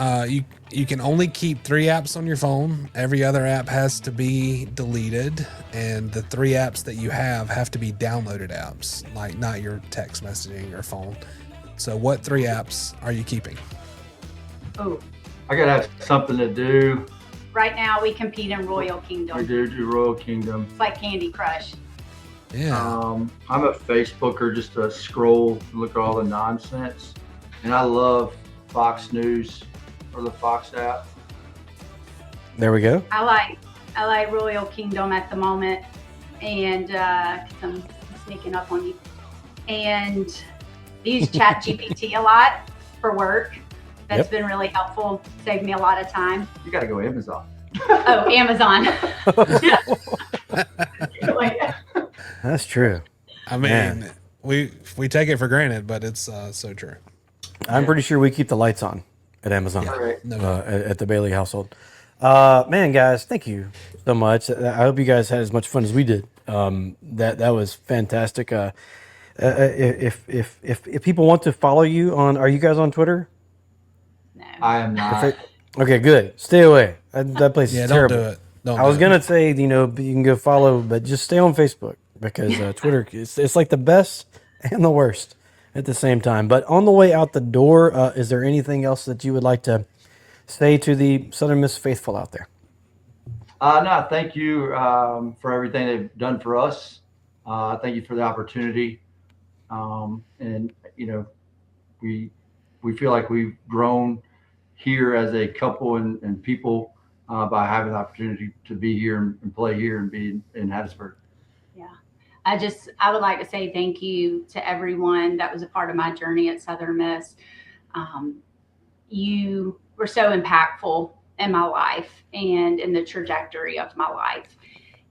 you can only keep 3 apps on your phone. Every other app has to be deleted, and the 3 apps that you have to be downloaded apps, like not your text messaging or phone. So what 3 apps are you keeping? Oh, I gotta have something to do. right now we compete in Royal I Kingdom. do Royal Kingdom. It's like Candy Crush. Yeah. I'm a Facebooker, just to scroll, look at all the nonsense. And I love Fox News or the Fox app. There we go. I like Royal Kingdom at the moment, and 'cause I'm sneaking up on you. And I use ChatGPT a lot for work. That's been really helpful. Saved me a lot of time. You gotta go Amazon. Oh, Amazon. That's true. I mean, Man. we take it for granted, but it's so true. I'm pretty sure we keep the lights on at Amazon, All right. No, at the Bailey household. Man, guys, thank you so much. I hope you guys had as much fun as we did. That was fantastic. If people want to follow you are you guys on Twitter? No. I am not. Okay, good. Stay away. That place yeah, is don't terrible. do it. Don't. I was do it. gonna say, you can go follow, but just stay on Facebook because Twitter it's like the best and the worst at the same time. But on the way out the door, is there anything else that you would like to say to the Southern Miss faithful out there? No, thank you for everything they've done for us. Thank you for the opportunity. And we feel like we've grown here as a couple and people by having the opportunity to be here and play here and be in Hattiesburg. Yeah. I would like to say thank you to everyone that was a part of my journey at Southern Miss. You were so impactful in my life and in the trajectory of my life.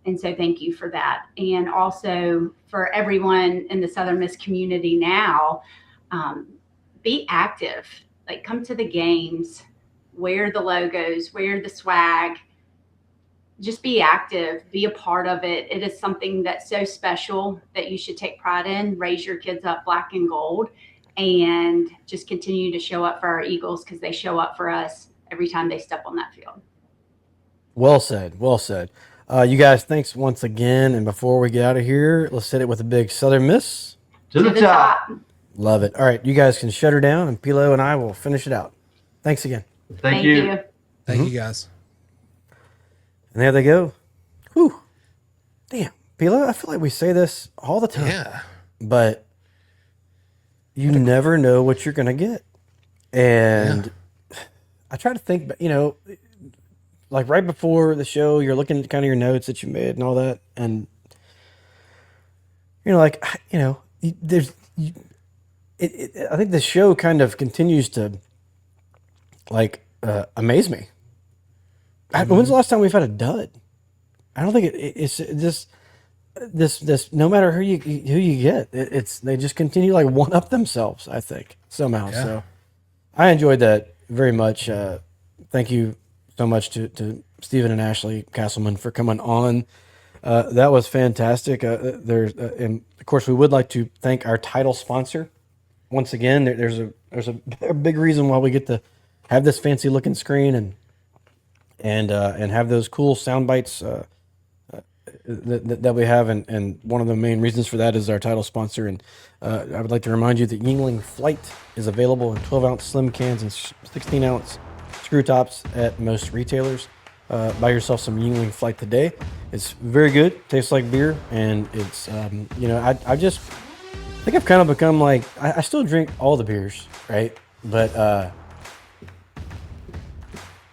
And so thank you for that. And also for everyone in the Southern Miss community now, be active, like come to the games, wear the logos, wear the swag, just be active, be a part of it. It is something that's so special that you should take pride in, raise your kids up black and gold, and just continue to show up for our Eagles because they show up for us every time they step on that field. Well said. Well said. You guys, thanks once again. And before we get out of here, let's hit it with a big Southern Miss. To the top. Love it. All right, you guys can shut her down, and Pilo and I will finish it out. Thanks again. Thank you. Thank you guys. And there they go. Whew. Damn. Pilo, I feel like we say this all the time. Yeah. But you never know what you're going to get. And I try to think, like right before the show, you're looking at kind of your notes that you made and all that. And, I think the show kind of continues to amaze me. When's the last time we've had a dud? I don't think it's just this. No matter who you get, they just continue to one up themselves. I think somehow. Yeah. So I enjoyed that very much. Thank you so much to Stephen and Ashley Castleman for coming on. That was fantastic. And of course, we would like to thank our title sponsor once again. There's a big reason why we get to have this fancy looking screen and have those cool sound bites that we have, and one of the main reasons for that is our title sponsor. And I would like to remind you that Yingling Flight is available in 12-ounce slim cans and 16-ounce screw tops at most retailers. Buy yourself some Yingling Flight today. It's very good, tastes like beer, and it's I think I've kind of become like I still drink all the beers, right? But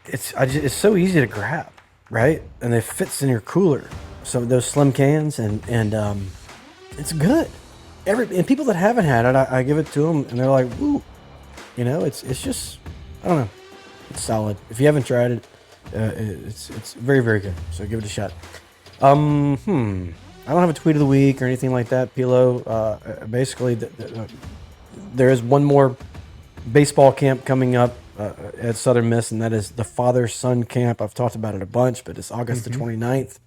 it's so easy to grab, right? And it fits in your cooler. So those slim cans and it's good. And people that haven't had it, I give it to them, and they're like, "Woo!" It's just I don't know, it's solid. If you haven't tried it, it's very very good. So give it a shot. I don't have a tweet of the week or anything like that, Pilo. Basically, there is one more baseball camp coming up at Southern Miss, and that is the father-son camp. I've talked about it a bunch, but it's August the 29th,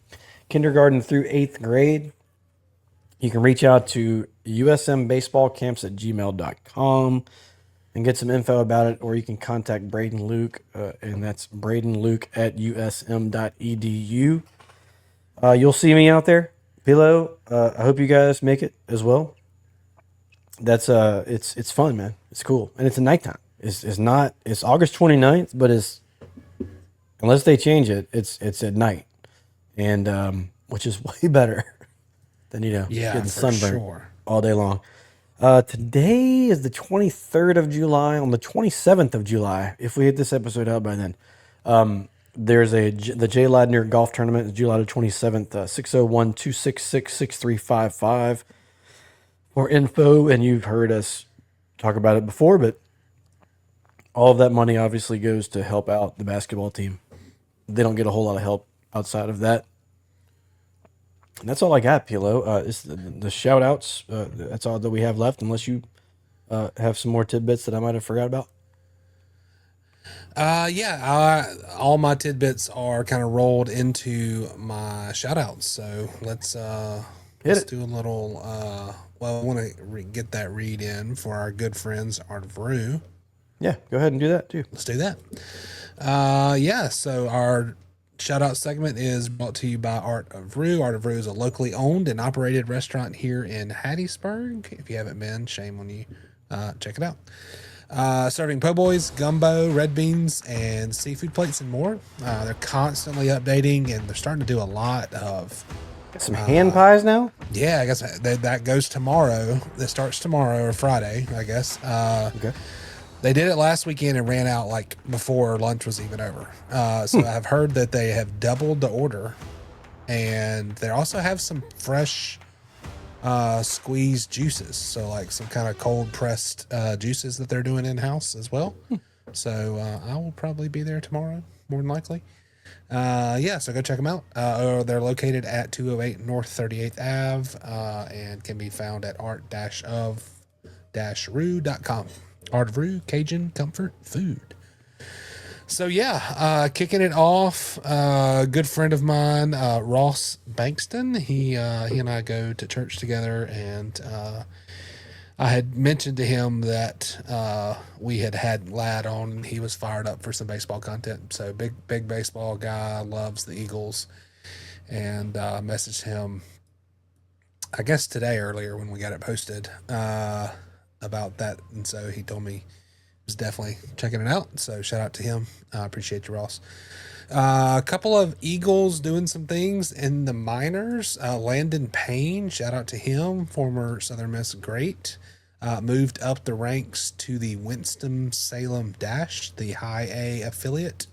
kindergarten through 8th grade. You can reach out to usmbaseballcamps@gmail.com and get some info about it, or you can contact Braden Luke, and that's bradenluke@usm.edu. You'll see me out there, Pilo. I hope you guys make it as well. That's it's fun, man. It's cool, and it's a nighttime. It's August 29th, but unless they change it, it's at night, and which is way better than getting sunburned all day long. Today is the 23rd of July. On the 27th of July, if we hit this episode out by then, there's the Jay Ladner Golf Tournament. It's July the 27th, 601-266-6355 for info. And you've heard us talk about it before, but all of that money obviously goes to help out the basketball team. They don't get a whole lot of help outside of that. And that's all I got, Pilo. It's the shout outs. That's all that we have left, unless you have some more tidbits that I might have forgot about. All my tidbits are kind of rolled into my shout outs. So let's do a little, I want to get that read in for our good friends, Art of Rue. Yeah, go ahead and do that too. Let's do that. So our shout out segment is brought to you by Art of Rue. Art of Rue is a locally owned and operated restaurant here in Hattiesburg. If you haven't been, shame on you. Check it out. Serving po' boys, gumbo, red beans, and seafood plates and more. They're constantly updating, and they're starting to do a lot of some hand pies now. Yeah, I guess that goes tomorrow. That starts tomorrow or Friday, I guess. Okay. They did it last weekend and ran out like before lunch was even over. So I've heard that they have doubled the order, and they also have some fresh squeezed juices. So like some kind of cold pressed juices that they're doing in house as well. So I will probably be there tomorrow, more than likely. So go check them out. They're located at 208 North 38th Ave and can be found at art-of-rue.com. Art of Rue, Cajun Comfort Food. So kicking it off, a good friend of mine, Ross Bankston. He and I go to church together, and I had mentioned to him that we had Lad on. He was fired up for some baseball content. So big baseball guy, loves the Eagles, and messaged him, I guess today earlier when we got it posted, about that. And so he told me he was definitely checking it out. So shout out to him. I appreciate you, Ross. A couple of Eagles doing some things in the minors. Landon Payne, shout out to him, former Southern Miss great. Moved up the ranks to the Winston-Salem Dash, the high A affiliate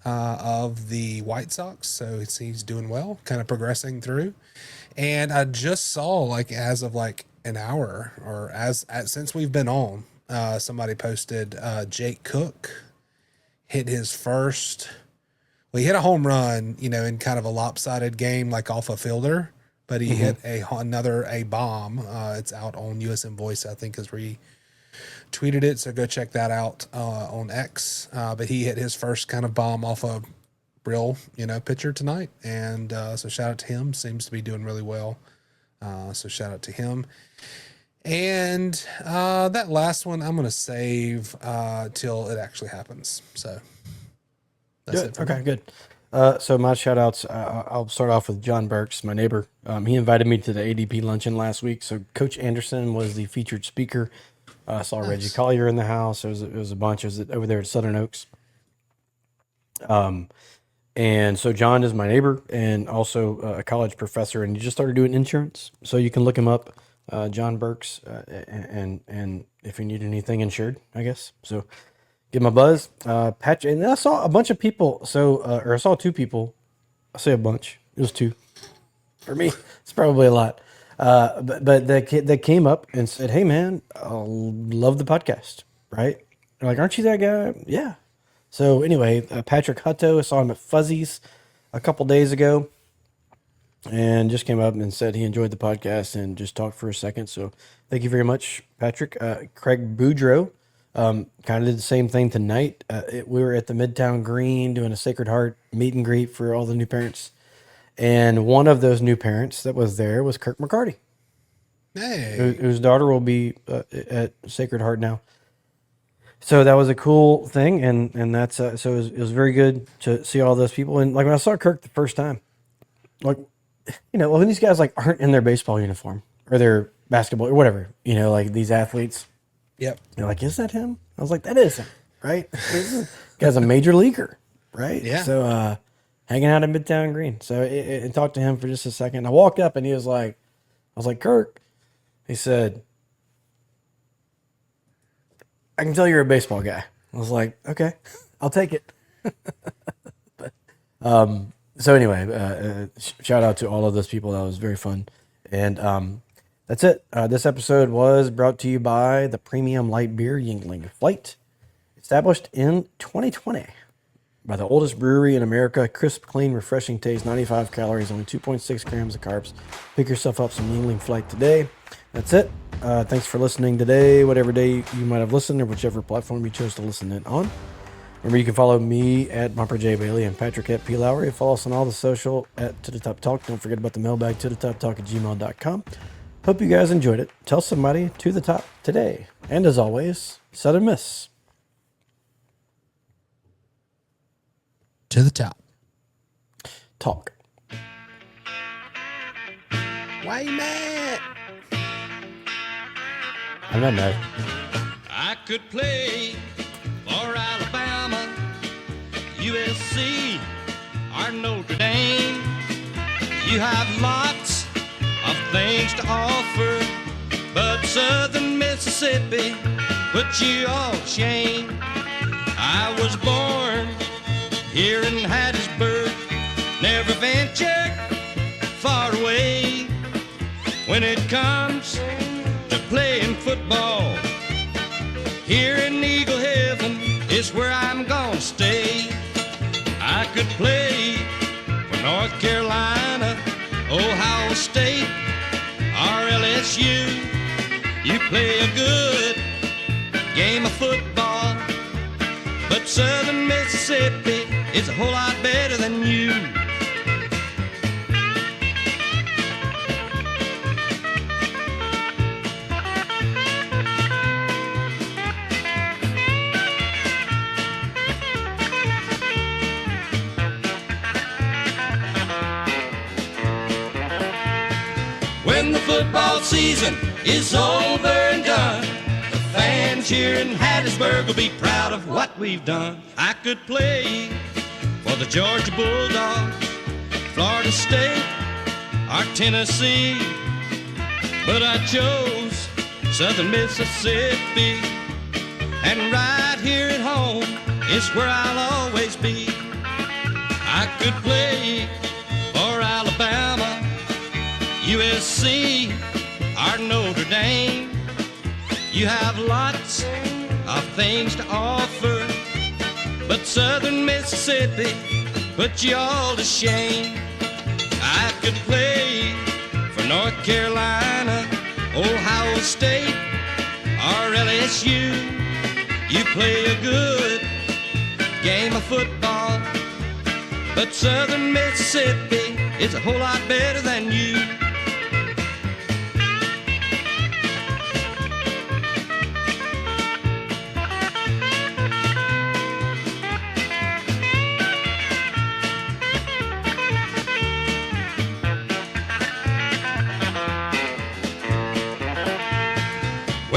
of the White Sox. So he's doing well, kind of progressing through. And I just saw, like, as of like an hour or since we've been on, somebody posted Jake Cook hit his first. Well, he hit a home run, in kind of a lopsided game, like off a fielder, but he hit a bomb. It's out on USM Voice, I think, has retweeted it. So go check that out on X. But he hit his first kind of bomb off a real, pitcher tonight. And so shout out to him. Seems to be doing really well. So shout out to him. And that last one I'm going to save till it actually happens. So that's it. Okay, good. So my shout outs, I'll start off with John Burks, my neighbor. He invited me to the ADP luncheon last week. So Coach Anderson was the featured speaker. I saw Reggie Nice. Collier in the house. It was a bunch. It was over there at Southern Oaks. And so John is my neighbor and also a college professor, and he just started doing insurance. So you can look him up, John Burks, and if you need anything insured, I guess. So give him a buzz. Patch, and then I saw a bunch of people. So, or I saw two people. I say a bunch. It was two. For me, it's probably a lot. But they came up and said, "Hey, man, I love the podcast." Right? They're like, "Aren't you that guy?" Yeah. So anyway, Patrick Hutto, I saw him at Fuzzy's a couple days ago, and just came up and said he enjoyed the podcast and just talked for a second. So thank you very much, Patrick. Craig Boudreau kind of did the same thing tonight. We were at the Midtown Green doing a Sacred Heart meet and greet for all the new parents. And one of those new parents that was there was Kirk McCarty, Hey, whose daughter will be at Sacred Heart now. So that was a cool thing, and that's so it was very good to see all those people. And like when I saw Kirk the first time, like when these guys like aren't in their baseball uniform or their basketball or whatever, like these athletes, yep. they're like, "Is that him?" I was like, "That is him, right?" This guy's a major leaguer, right? Yeah. So hanging out in Midtown Green. So and talked to him for just a second. I walked up and he was like, "I was like, Kirk," he said, "I can tell you're a baseball guy." I was like, "Okay, I'll take it." So anyway, shout out to all of those people. That was very fun. And that's it. This episode was brought to you by the premium light beer Yingling Flight, established in 2020 by the oldest brewery in America. Crisp, clean, refreshing taste, 95 calories, only 2.6 grams of carbs. Pick yourself up some Yingling Flight today. That's it. Thanks for listening today, whatever day you might have listened or whichever platform you chose to listen in on. Remember, you can follow me at Bumper J. Bailey and Patrick at P. Lowry. Follow us on all the social at To The Top Talk. Don't forget about the mailbag, tothetoptalk@gmail.com. Hope you guys enjoyed it. Tell somebody to the top today. And as always, Southern Miss. To the top. Talk. Why you mad? I'm not mad. I could play for Alabama, USC, or Notre Dame. You have lots of things to offer, but Southern Mississippi put you all to shame. I was born here in Hattiesburg, never ventured far away. When it comes to playing football, here in Eagle Heaven is where I'm gonna stay. I could play for North Carolina, Ohio State, or LSU. You play a good game of football, but Southern Mississippi is a whole lot better than you. When the football season is over and done, the fans here in Hattiesburg will be proud of what we've done. I could play for the Georgia Bulldogs, Florida State, or Tennessee, but I chose Southern Mississippi, and right here at home is where I'll always be. I could play for Alabama, USC, or Notre Dame. You have lots of things to offer, but Southern Mississippi put you all to shame. I could play for North Carolina, Ohio State, or LSU. You play a good game of football, but Southern Mississippi is a whole lot better than you.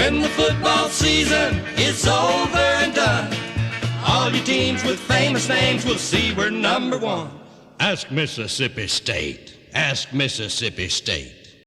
When the football season is over and done, all your teams with famous names will see we're number one. Ask Mississippi State. Ask Mississippi State.